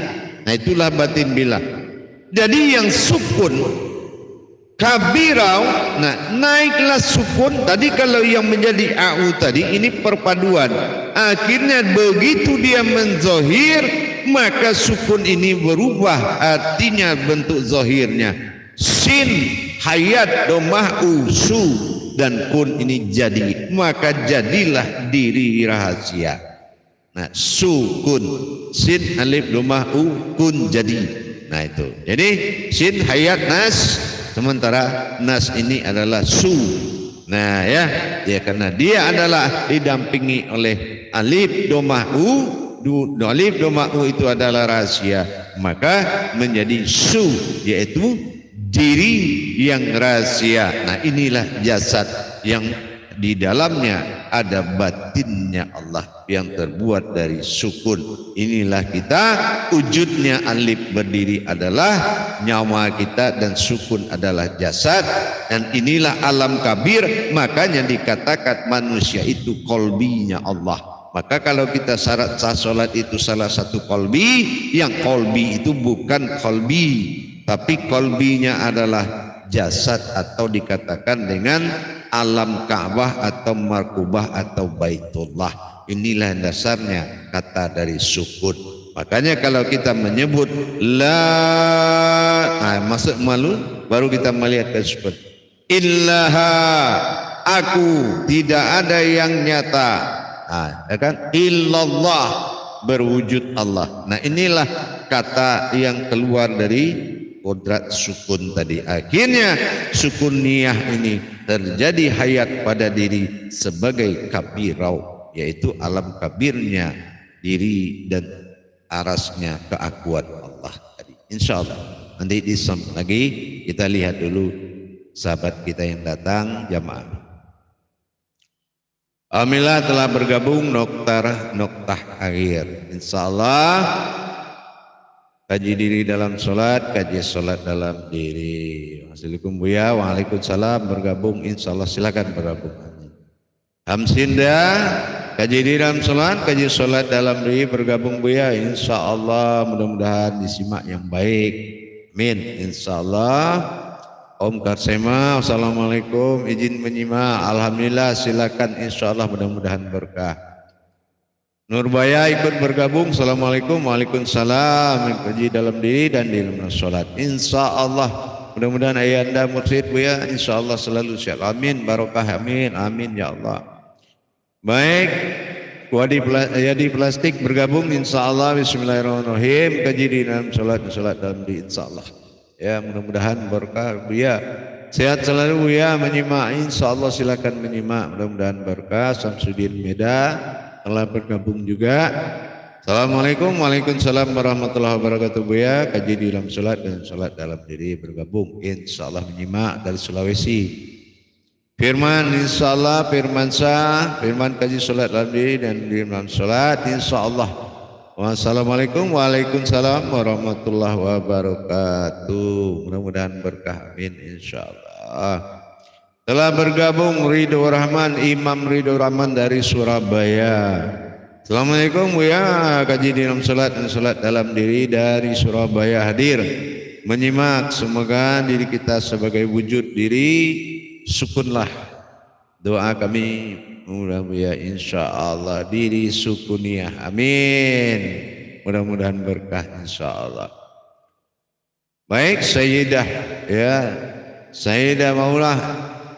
Nah, itulah batin billah. Jadi yang sukun kabirau, nah naiklah sukun tadi. Kalau yang menjadi au tadi ini perpaduan, akhirnya begitu dia menzohir, maka sukun ini berubah artinya bentuk zohirnya. Sin hayat domah usu dan kun ini jadi, maka jadilah diri rahasia. Nah, sukun, sin alif domah u kun jadi. Nah itu. Jadi sin hayat nas, sementara nas ini adalah su. Nah ya, ya karena dia adalah didampingi oleh alif domah u. Alif domah u itu adalah rahasia, maka menjadi su, yaitu diri yang rahasia. Nah inilah jasad yang di dalamnya ada batinnya Allah yang terbuat dari sukun. Inilah kita, wujudnya alif berdiri adalah nyawa kita dan sukun adalah jasad. Dan inilah alam kabir, makanya dikatakan manusia itu kolbinya Allah. Maka kalau kita syarat sah solat itu salah satu kolbi, yang kolbi itu bukan kolbi, tapi kolbinya adalah jasad, atau dikatakan dengan alam Ka'bah atau markubah atau Baitullah. Inilah dasarnya kata dari sukun. Makanya kalau kita menyebut la, masuk malu, baru kita melihat ke sukun. Illaha, aku, tidak ada yang nyata. Ya kan? Illallah, berwujud Allah. Nah inilah kata yang keluar dari kodrat sukun tadi. Akhirnya sukun niyah ini terjadi hayat pada diri sebagai kabirau, yaitu alam kabirnya diri dan arasnya keakuan Allah tadi. Insyaallah nanti disambung lagi. Kita lihat dulu sahabat kita yang datang jamaah. Alhamdulillah telah bergabung noktah akhir. Insyaallah kaji diri dalam sholat, kaji sholat dalam diri. Assalamualaikum Buya. Waalaikumsalam. Bergabung insyaallah, silakan bergabung. Hamsinda kaji diri dalam sholat, kaji sholat dalam diri, bergabung Buya. Insyaallah mudah-mudahan disimak yang baik. Amin. Insyaallah. Om Karsema, assalamualaikum, izin menyimak. Alhamdulillah, silakan insyaallah mudah-mudahan berkah. Nurbaya ikut bergabung. Assalamualaikum. Waalaikumsalam. Kaji dalam diri dan di dalam sholat. Insyaallah mudah-mudahan ayanda mursyid Buya insyaallah selalu siap. Amin. Barokah. Amin. Amin ya Allah. Baik, Wadi Plastik bergabung insyaallah. Bismillahirrahmanirrahim. Kaji di dalam sholat dalam diri insyaallah. Ya mudah-mudahan berkah Buya. Sehat selalu Buya menyimak insyaallah, silakan menyimak mudah-mudahan berkah. Samsudin Meda telah bergabung juga. Assalamualaikum. Waalaikumsalam warahmatullahi wabarakatuh Buya. Kaji di dalam sholat dan sholat dalam diri bergabung insyaallah menyimak dari Sulawesi. Firman insyaallah, firman sah, firman kaji sholat dalam diri dan di dalam sholat insyaallah. Wassalamualaikum. Waalaikumsalam warahmatullahi wabarakatuh. Mudah-mudahan berkah. Amin insyaallah. Telah bergabung Ridho Rahman, Imam Ridho Rahman dari Surabaya. Assalamualaikum Buya. Kaji dalam sholat dan sholat dalam diri dari Surabaya hadir menyimak. Semoga diri kita sebagai wujud diri sukunlah. Doa kami mudah Buya insyaallah diri sukuniyah. Amin. Mudah-mudahan berkah insyaallah. Baik Sayyidah ya, Sayyidah Maulah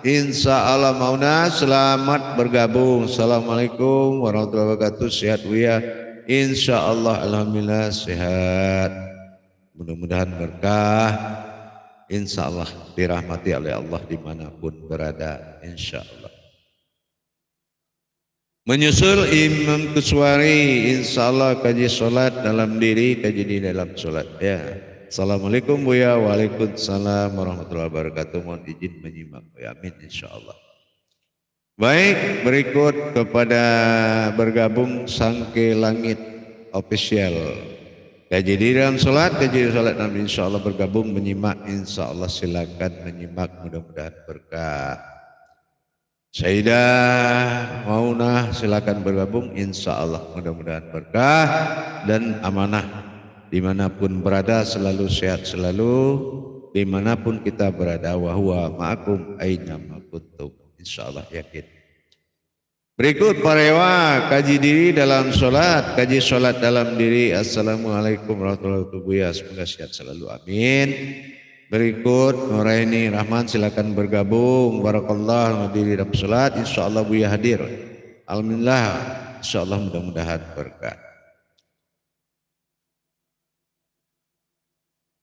Insya Allah mauna selamat bergabung. Assalamualaikum warahmatullahi wabarakatuh. Sehat Buya? Insya Allah alhamdulillah sehat. Mudah-mudahan berkah. Insya Allah dirahmati oleh Allah dimanapun berada. Insya Allah. Menyusul Imam Kuswari, insya Allah kaji sholat dalam diri, kaji di dalam sholat. Ya. Assalamualaikum Buya. Waalaikumsalam warahmatullahi wabarakatuh. Mohon izin menyimak Buya. Amin insya Allah. Baik, berikut kepada bergabung Sangke Langit Official. Kaji di dalam sholat, kaji di sholat Nabi insya Allah bergabung menyimak. Insya Allah silakan menyimak, mudah-mudahan berkah. Sayyidah Maunah silakan bergabung. Insya Allah mudah-mudahan berkah dan amanah. Dimanapun berada selalu sehat selalu, dimanapun kita berada, wa huwa ma'akum aina ma kuntum. Insyaallah yakin. Berikut parewa kaji diri dalam sholat, kaji sholat dalam diri. Assalamualaikum warahmatullahi wabarakatuh. Semoga sehat selalu, amin. Berikut Nuraini Rahman silakan bergabung. Barakallah diri dalam sholat. Insyaallah Buya hadir. Alhamdulillah. Insyaallah mudah-mudahan berkah.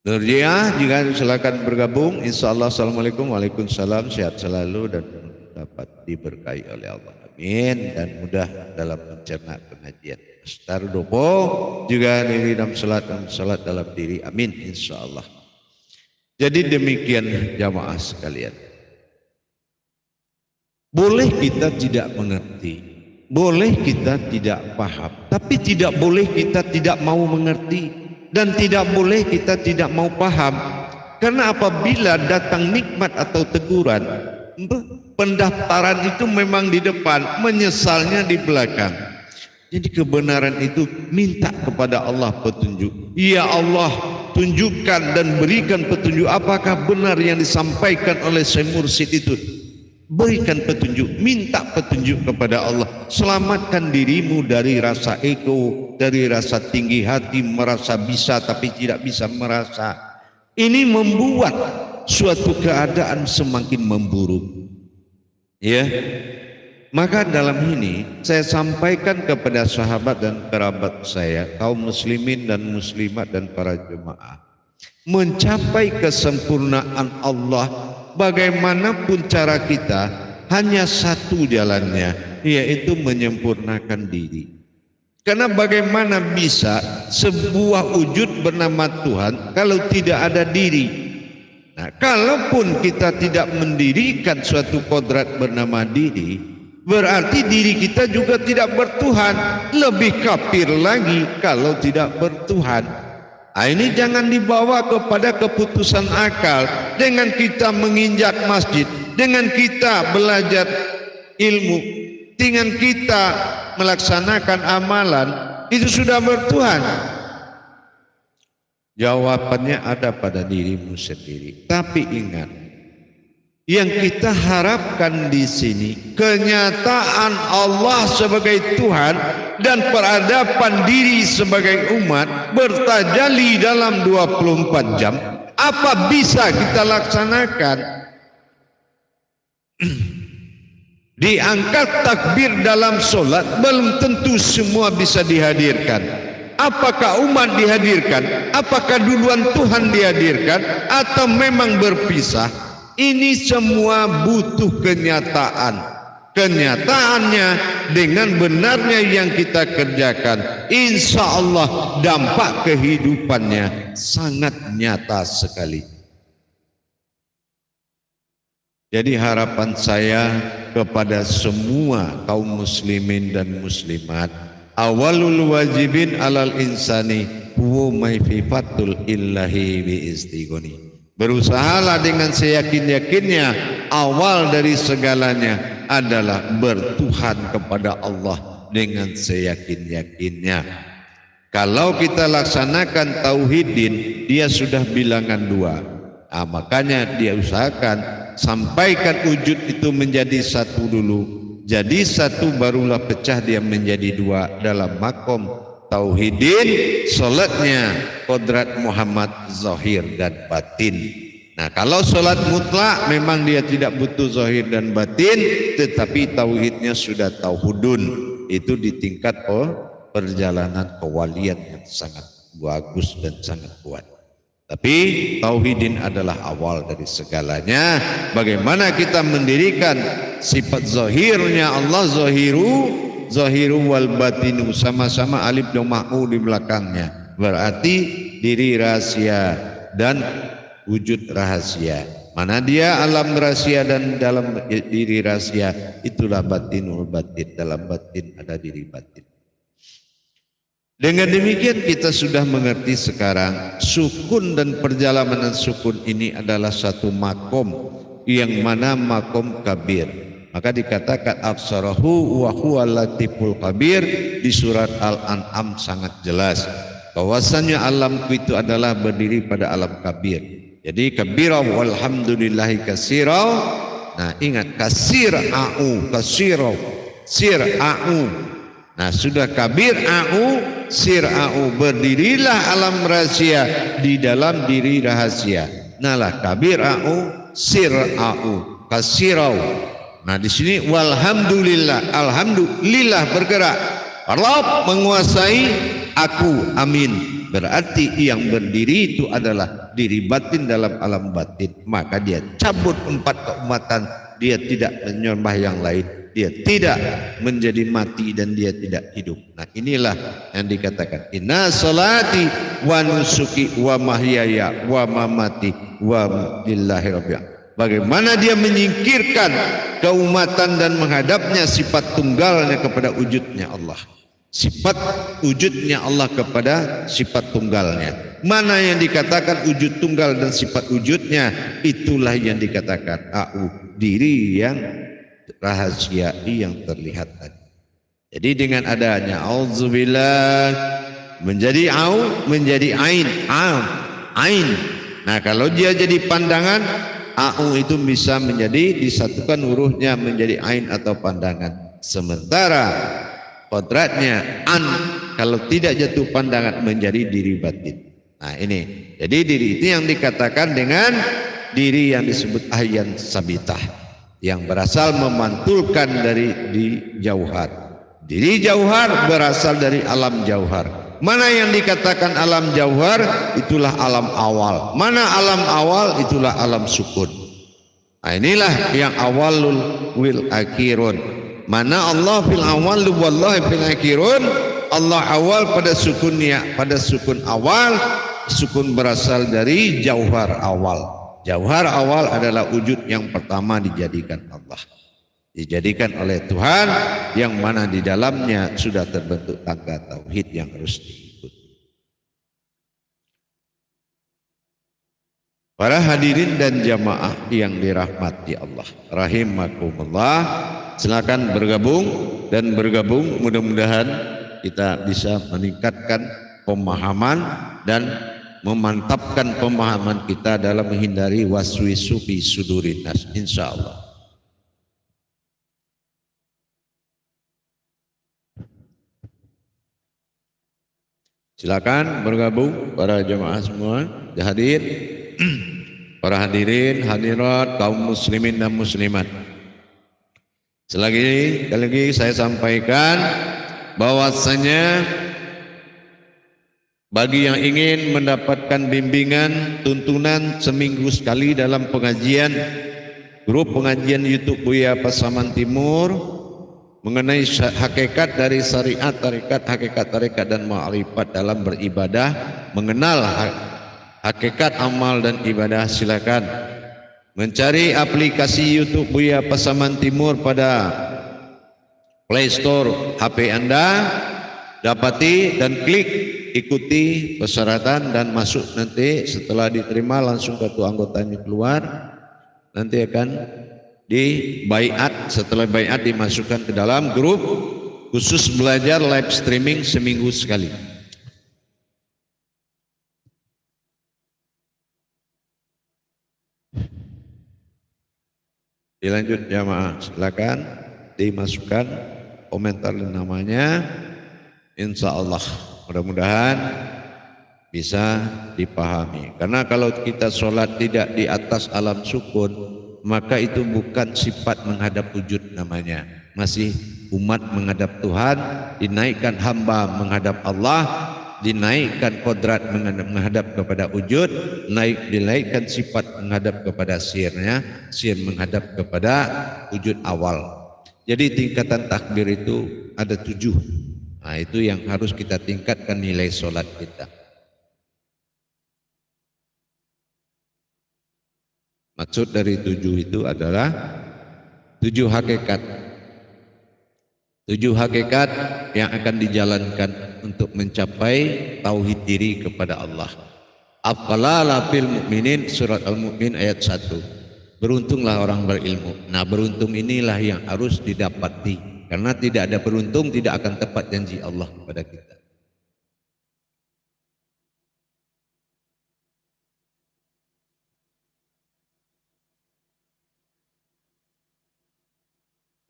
Nurjiah juga silakan bergabung. Insyaallah. Assalamualaikum. Waalaikumsalam. Sehat selalu dan dapat diberkahi oleh Allah. Amin. Dan mudah dalam mencerna pengajian. Astar Dopo juga diri dalam salat dalam diri. Amin. Insyaallah. Jadi demikian jamaah sekalian. Boleh kita tidak mengerti, boleh kita tidak paham, tapi tidak boleh kita tidak mau mengerti. Dan tidak boleh kita tidak mau paham. Karena apabila datang nikmat atau teguran, pendaftaran itu memang di depan, menyesalnya di belakang. Jadi kebenaran itu minta kepada Allah petunjuk. Ya Allah, tunjukkan dan berikan petunjuk. Apakah benar yang disampaikan oleh Syekh Mursyid itu? Berikan petunjuk, minta petunjuk kepada Allah. Selamatkan dirimu dari rasa ego, dari rasa tinggi hati, merasa bisa tapi tidak bisa merasa. Ini membuat suatu keadaan semakin memburuk. Ya. Maka dalam ini saya sampaikan kepada sahabat dan kerabat saya, kaum muslimin dan muslimat dan para jemaah. Mencapai kesempurnaan Allah, bagaimanapun cara kita, hanya satu jalannya, yaitu menyempurnakan diri. Karena bagaimana bisa sebuah wujud bernama Tuhan kalau tidak ada diri? Nah, kalaupun kita tidak mendirikan suatu kodrat bernama diri, berarti diri kita juga tidak bertuhan. Lebih kafir lagi kalau tidak bertuhan. Nah, ini jangan dibawa kepada keputusan akal. Dengan kita menginjak masjid, dengan kita belajar ilmu, dengan kita melaksanakan amalan, itu sudah bertuhan. Jawabannya ada pada dirimu sendiri. Tapi ingat, yang kita harapkan di sini kenyataan Allah sebagai Tuhan dan peradaban diri sebagai umat bertajalli dalam 24 jam. Apa bisa kita laksanakan? Diangkat takbir dalam solat belum tentu semua bisa dihadirkan. Apakah umat dihadirkan? Apakah duluan Tuhan dihadirkan? Atau memang berpisah? Ini semua butuh kenyataan. Kenyataannya dengan benarnya yang kita kerjakan, insya Allah dampak kehidupannya sangat nyata sekali. Jadi harapan saya kepada semua kaum muslimin dan muslimat, awalul wajibin alal insani huwa maififatul illahi bi istighoni. Berusahalah dengan seyakin-yakinnya, awal dari segalanya adalah bertuhan kepada Allah dengan seyakin-yakinnya. Kalau kita laksanakan tauhidin, dia sudah bilangan 2. Nah, makanya dia usahakan sampaikan wujud itu menjadi satu dulu. Jadi satu barulah pecah dia menjadi 2 dalam makom tauhidin, salatnya kodrat Muhammad zahir dan batin. Nah, kalau sholat mutlak memang dia tidak butuh zahir dan batin, tetapi tauhidnya sudah tauhudun. Itu di tingkat perjalanan kewalian yang sangat bagus dan sangat kuat. Tapi tauhidin adalah awal dari segalanya. Bagaimana kita mendirikan sifat zahirnya Allah, zahiru wal batinu, sama-sama alif dan ma'u di belakangnya. Berarti diri rahasia dan wujud rahasia. Mana dia alam rahasia dan dalam diri rahasia, itulah batinul batin. Dalam batin ada diri batin. Dengan demikian kita sudah mengerti sekarang sukun dan perjalanan sukun ini adalah satu makom yang mana makom kabir. Maka dikatakan absarahu wa huwa latiful kabir di surat Al-An'am sangat jelas bahwasanya alamku itu adalah berdiri pada alam kabir. Jadi kabira walhamdulillahi kasira. Nah, ingat kasira'u, sir'a'u. Nah, sudah kabir a'u, sir'a'u, berdirilah alam rahasia di dalam diri rahasia. Nalah kabir a'u, sir'a'u, kasirau. Nah, di sini walhamdulillah, alhamdulillah bergerak. Allah menguasai aku, amin. Berarti yang berdiri itu adalah diri batin dalam alam batin. Maka dia cabut 4 keumatan. Dia tidak menyembah yang lain. Dia tidak menjadi mati dan dia tidak hidup. Nah, inilah yang dikatakan inna salati wa nusuki wa mahyaya wa mamati wa lillahi rabbil alamin. Bagaimana dia menyingkirkan keumatan dan menghadapnya sifat tunggalnya kepada wujudnya Allah. Sifat wujudnya Allah kepada sifat tunggalnya. Mana yang dikatakan wujud tunggal dan sifat wujudnya, itulah yang dikatakan a'u, diri yang rahasiai yang terlihat tadi. Jadi dengan adanya auzubillah menjadi au, menjadi ain, ain. Nah, kalau dia jadi pandangan, au itu bisa menjadi disatukan hurufnya menjadi ain atau pandangan. Sementara kodratnya an, kalau tidak jatuh pandangan menjadi diri batin. Nah, ini. Jadi diri itu yang dikatakan dengan diri yang disebut ahyan sabitah, yang berasal memantulkan dari di jauhar. Diri jauhar berasal dari alam jauhar. Mana yang dikatakan alam jauhar, itulah alam awal. Mana alam awal, itulah alam sukun. Nah, inilah yang awalul wil akhirun. Mana Allah fil awal wallahi fil akhirun. Allah awal pada sukunnya, pada sukun awal. Sukun berasal dari jauhar awal. Jauhar awal adalah wujud yang pertama dijadikan Allah, dijadikan oleh Tuhan, yang mana di dalamnya sudah terbentuk tangga tauhid yang harus diikuti. Para hadirin dan jamaah yang dirahmati Allah rahimakumullah, silakan bergabung dan bergabung, mudah-mudahan kita bisa meningkatkan pemahaman dan memantapkan pemahaman kita dalam menghindari waswisu fi sudurin nas, insyaallah. Silakan bergabung para jemaah semua, hadir, para hadirin, hadirat, kaum muslimin dan muslimat. Sekali lagi saya sampaikan bahwasanya bagi yang ingin mendapatkan bimbingan tuntunan seminggu sekali dalam pengajian, grup pengajian YouTube Buya Pasaman Timur mengenai hakikat dari syariat, hakikat tarekat dan ma'rifat dalam beribadah, mengenal hakikat amal dan ibadah, silakan mencari aplikasi YouTube Buya Pasaman Timur pada Play Store HP Anda, dapati dan klik, ikuti persyaratan dan masuk. Nanti setelah diterima langsung kartu anggotanya keluar, nanti akan di baiat. Setelah baiat dimasukkan ke dalam grup khusus belajar live streaming seminggu sekali. Dilanjut jamaah, silakan dimasukkan komentar namanya, insya Allah. Mudah-mudahan bisa dipahami. Karena kalau kita sholat tidak di atas alam sukun, maka itu bukan sifat menghadap wujud namanya. Masih umat menghadap Tuhan, dinaikkan hamba menghadap Allah, dinaikkan kodrat menghadap kepada wujud, dinaikkan sifat menghadap kepada sirnya, sir menghadap kepada wujud awal. Jadi tingkatan takbir itu ada 7. Nah, itu yang harus kita tingkatkan nilai sholat kita. Maksud dari 7 itu adalah 7 hakikat. 7 hakikat yang akan dijalankan untuk mencapai tauhid diri kepada Allah. Afqala fil mu'minin, surat Al-Mu'min ayat 1. Beruntunglah orang berilmu. Nah, beruntung inilah yang harus didapati. Karena tidak ada beruntung, tidak akan tepat janji Allah kepada kita.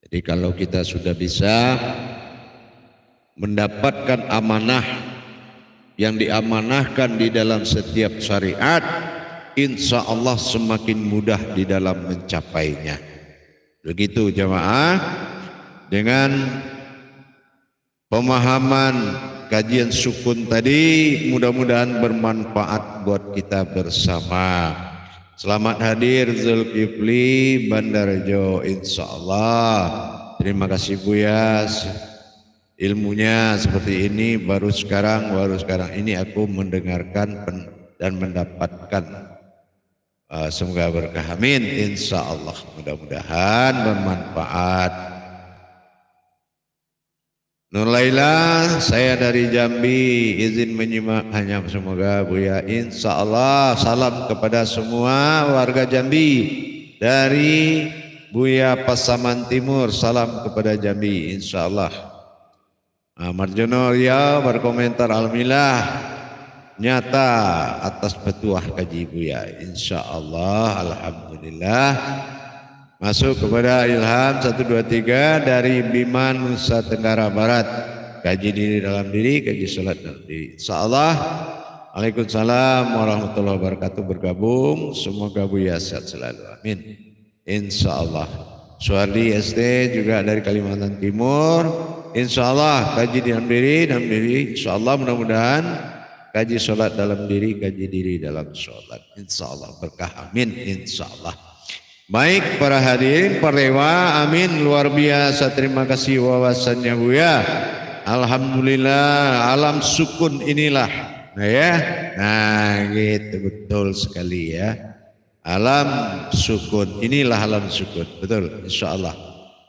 Jadi kalau kita sudah bisa mendapatkan amanah yang diamanahkan di dalam setiap syariat, insya Allah semakin mudah di dalam mencapainya. Begitu jamaah, dengan pemahaman kajian sukun tadi mudah-mudahan bermanfaat buat kita bersama. Selamat hadir Zulkifli Bandarjo, insya Allah. Terima kasih Buya, ilmunya seperti ini baru sekarang ini aku mendengarkan dan mendapatkan. Semoga berkah, amin, insya Allah, mudah-mudahan bermanfaat. Nur Laila, saya dari Jambi, izin menyimak hanya semoga Buya, insya Allah. Salam kepada semua warga Jambi dari Buya Pasaman Timur, salam kepada Jambi, insya Allah. Marjono Riau berkomentar, alhamdulillah nyata atas petuah kaji Buya, insya Allah, alhamdulillah. Masuk kepada Ilham 123 dari Bima Nusa Tenggara Barat. Kaji diri dalam diri, kaji sholat dalam diri. InsyaAllah. Waalaikumsalam warahmatullahi wabarakatuh. Bergabung. Semoga Buya sehat selalu. Amin. InsyaAllah. Suardi ST juga dari Kalimantan Timur. InsyaAllah kaji dalam diri. InsyaAllah mudah-mudahan kaji sholat dalam diri, kaji diri dalam sholat. InsyaAllah berkah. Amin. InsyaAllah. Baik para hadirin, perlewa, amin, luar biasa, terima kasih wawasannya Buya. Alhamdulillah, alam sukun inilah, nah ya, nah gitu, betul sekali ya. Alam sukun, inilah alam sukun, betul, insya Allah.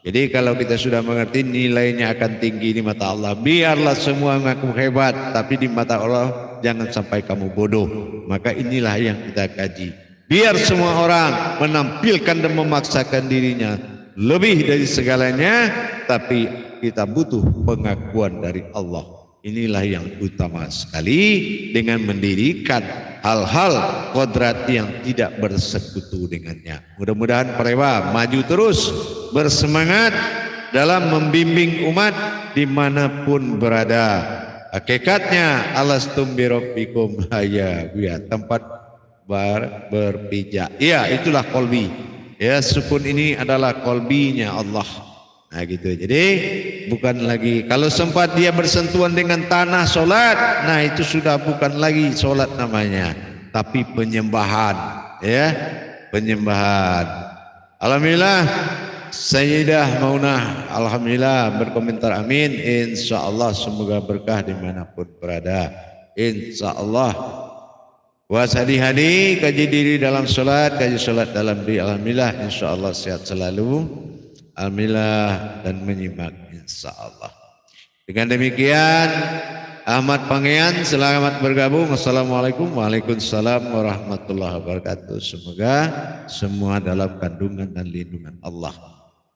Jadi kalau kita sudah mengerti, nilainya akan tinggi di mata Allah. Biarlah semua mengaku hebat, tapi di mata Allah jangan sampai kamu bodoh. Maka inilah yang kita kaji. Biar semua orang menampilkan dan memaksakan dirinya lebih dari segalanya, tapi kita butuh pengakuan dari Allah. Inilah yang utama sekali, dengan mendirikan hal-hal kodrat yang tidak bersekutu dengannya. Mudah-mudahan perewa maju terus, bersemangat dalam membimbing umat dimanapun berada. Hakikatnya alastum birabbikum, ya Buya, tempat berpijak. Ya, itulah kolbi. Ya, sukun ini adalah kolbinya Allah. Nah gitu. Jadi bukan lagi, kalau sempat dia bersentuhan dengan tanah solat, nah itu sudah bukan lagi solat namanya, tapi penyembahan. Ya, penyembahan. Alhamdulillah, Sayyidah Maunah, alhamdulillah berkomentar amin. Insya Allah semoga berkah dimanapun berada. Insya Allah. Wasadi-hadi, kaji diri dalam sholat, kaji sholat dalam diri, alhamdulillah, insya Allah sehat selalu, alhamdulillah, dan menyimak insya Allah. Dengan demikian, Ahmad Pangean selamat bergabung. Assalamualaikum, waalaikumsalam warahmatullahi wabarakatuh. Semoga semua dalam kandungan dan lindungan Allah.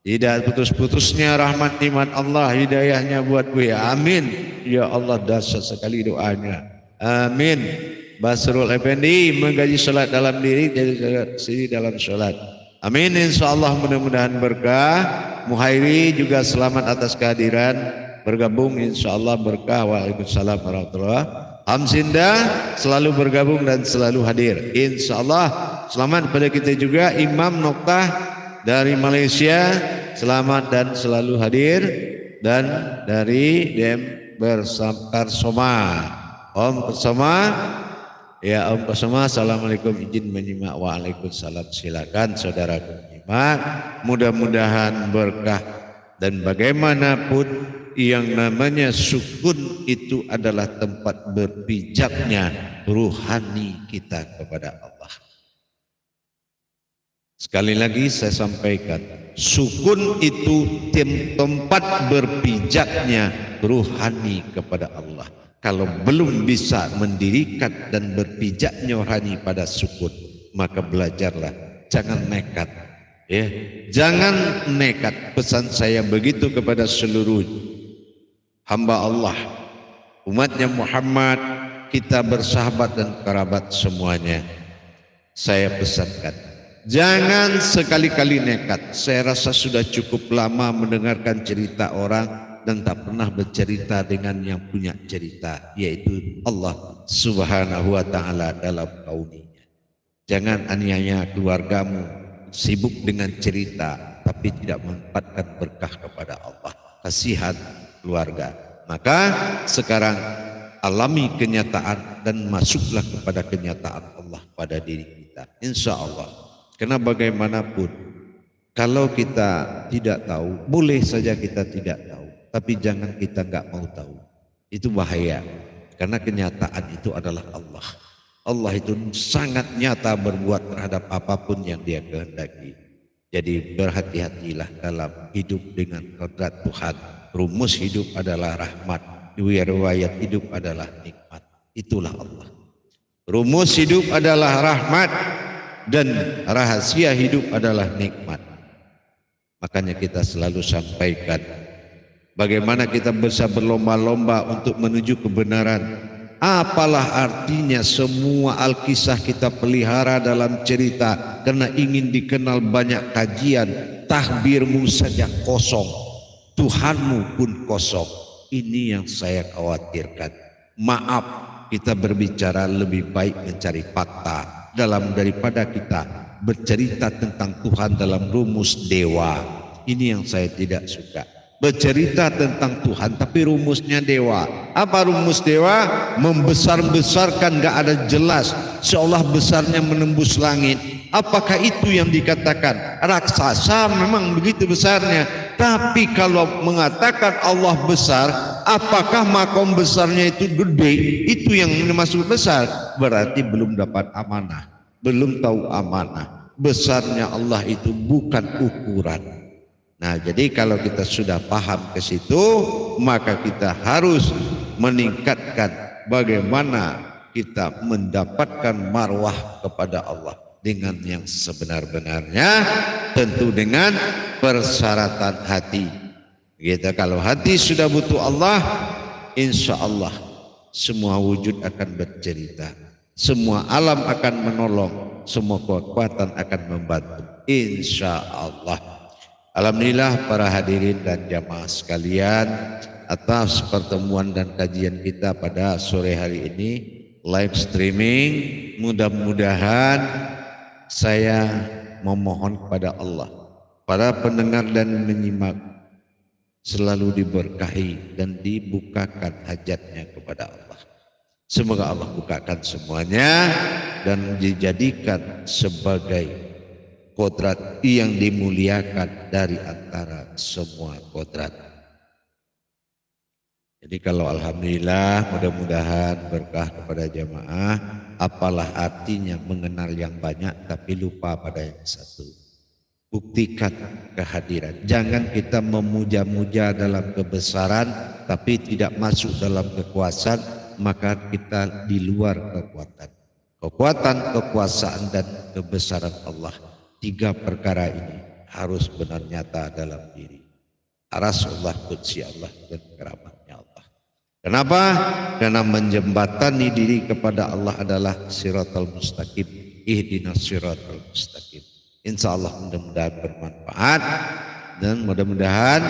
Tidak putus-putusnya rahmat nikmat Allah, hidayahnya buat gue, amin. Ya Allah, dahsyat sekali doanya, amin. Basrul Effendi menggaji sholat dalam diri, jadi sini dalam sholat. Amin, insya Allah mudah-mudahan berkah. Muhairi juga selamat atas kehadiran, bergabung insya Allah berkah. Waalaikumsalam warahmatullahi wabarakatuh. Hamsinda selalu bergabung dan selalu hadir. Insya Allah selamat kepada kita juga. Imam Noktah dari Malaysia selamat dan selalu hadir. Dan dari Dem Bersama Om Bersama. Ya Om Bersama, assalamualaikum, izin menyimak. Waalaikumsalam, silakan saudaraku menyimak. Mudah-mudahan berkah. Dan bagaimanapun yang namanya sukun itu adalah tempat berpijaknya ruhani kita kepada Allah. Sekali lagi saya sampaikan, sukun itu tempat berpijaknya ruhani kepada Allah. Kalau belum bisa mendirikan dan berpijaknya rohani pada sukun, maka belajarlah, jangan nekat. Ya, jangan nekat. Pesan saya begitu kepada seluruh hamba Allah, umatnya Muhammad, kita bersahabat dan kerabat semuanya. Saya pesankan, jangan sekali-kali nekat. Saya rasa sudah cukup lama mendengarkan cerita orang dan tak pernah bercerita dengan yang punya cerita, yaitu Allah Subhanahu wa Ta'ala dalam kauninya. Jangan aniaya keluargamu, sibuk dengan cerita tapi tidak memanfaatkan berkah kepada Allah. Kasihan keluarga. Maka sekarang alami kenyataan dan masuklah kepada kenyataan Allah pada diri kita, insya Allah. Karena bagaimanapun kalau kita tidak tahu, boleh saja kita tidak tahu, tapi jangan kita nggak mau tahu. Itu bahaya. Karena kenyataan itu adalah Allah. Allah itu sangat nyata berbuat terhadap apapun yang Dia kehendaki. Jadi berhati-hatilah dalam hidup dengan kodrat Tuhan. Rumus hidup adalah rahmat, riwayat hidup adalah nikmat. Itulah Allah. Rumus hidup adalah rahmat dan rahasia hidup adalah nikmat. Makanya kita selalu sampaikan bagaimana kita bisa berlomba-lomba untuk menuju kebenaran. Apalah artinya semua Alkisah kita pelihara dalam cerita karena ingin dikenal banyak kajian. Tahbirmu saja kosong, Tuhanmu pun kosong. Ini yang saya khawatirkan. Maaf, kita berbicara lebih baik mencari fakta daripada kita bercerita tentang Tuhan dalam rumus dewa. Ini yang saya tidak suka. Bercerita tentang Tuhan tapi rumusnya dewa. Apa rumus dewa? Membesar-besarkan, gak ada jelas, seolah besarnya menembus langit. Apakah itu yang dikatakan raksasa? Memang begitu besarnya. Tapi kalau mengatakan Allah besar, apakah makom besarnya itu gede? Itu yang dimaksud besar. Berarti belum dapat amanah, belum tahu amanah. Besarnya Allah itu bukan ukuran. Nah, jadi kalau kita sudah paham ke situ, maka kita harus meningkatkan bagaimana kita mendapatkan marwah kepada Allah dengan yang sebenar-benarnya, tentu dengan persyaratan hati. Kita kalau hati sudah butuh Allah, insya Allah semua wujud akan bercerita, semua alam akan menolong, semua kekuatan akan membantu, insya Allah. Alhamdulillah para hadirin dan jamaah sekalian, atas pertemuan dan kajian kita pada sore hari ini live streaming, mudah-mudahan saya memohon kepada Allah, para pendengar dan menyimak selalu diberkahi dan dibukakan hajatnya kepada Allah. Semoga Allah bukakan semuanya dan dijadikan sebagai kodrat yang dimuliakan dari antara semua kodrat. Jadi kalau alhamdulillah, mudah-mudahan berkah kepada jamaah. Apalah artinya mengenal yang banyak tapi lupa pada yang satu. Buktikan kehadiran. Jangan kita memuja-muja dalam kebesaran tapi tidak masuk dalam kekuasaan, maka kita di luar kekuatan. Kekuatan, kekuasaan dan kebesaran Allah. Tiga perkara ini harus benar nyata dalam diri. Rasulullah, qudsi Allah dan keramatnya Allah. Kenapa? Karena menjembatani diri kepada Allah adalah siratal mustaqim. Ihdinas siratal mustaqim. Insya Allah mudah-mudahan bermanfaat dan mudah-mudahan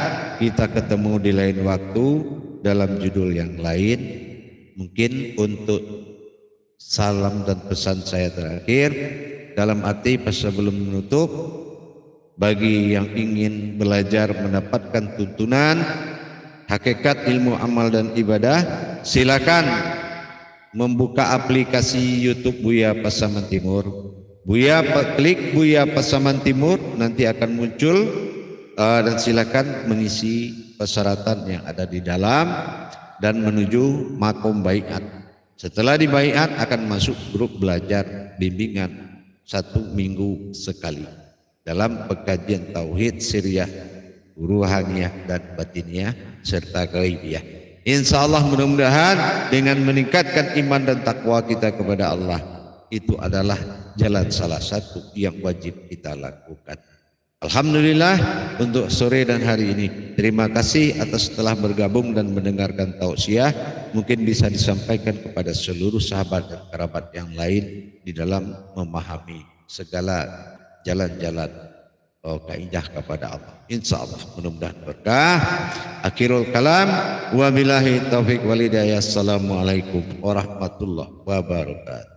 kita ketemu di lain waktu dalam judul yang lain. mungkin untuk salam dan pesan saya terakhir dalam arti pas sebelum menutup, bagi yang ingin belajar mendapatkan tuntunan hakikat ilmu amal dan ibadah, silakan membuka aplikasi YouTube Buya Pasaman Timur. Klik Buya Pasaman Timur, nanti akan muncul dan silakan mengisi persyaratan yang ada di dalam dan menuju makom baiat. Setelah dibaiat akan masuk grup belajar bimbingan 1 minggu sekali dalam pengkajian tauhid sirriyah, ruhaniyah dan batiniyah serta ghaibiyah. Insyaallah mudah-mudahan dengan meningkatkan iman dan takwa kita kepada Allah, itu adalah jalan salah satu yang wajib kita lakukan. Alhamdulillah untuk sore dan hari ini. Terima kasih atas telah bergabung dan mendengarkan tausiah. Mungkin bisa disampaikan kepada seluruh sahabat dan kerabat yang lain di dalam memahami segala jalan-jalan kaidah kepada Allah. Insyaallah mudah-mudahan berkah. Akhirul kalam, wabillahi taufik wal hidayah. Assalamualaikum warahmatullahi wabarakatuh.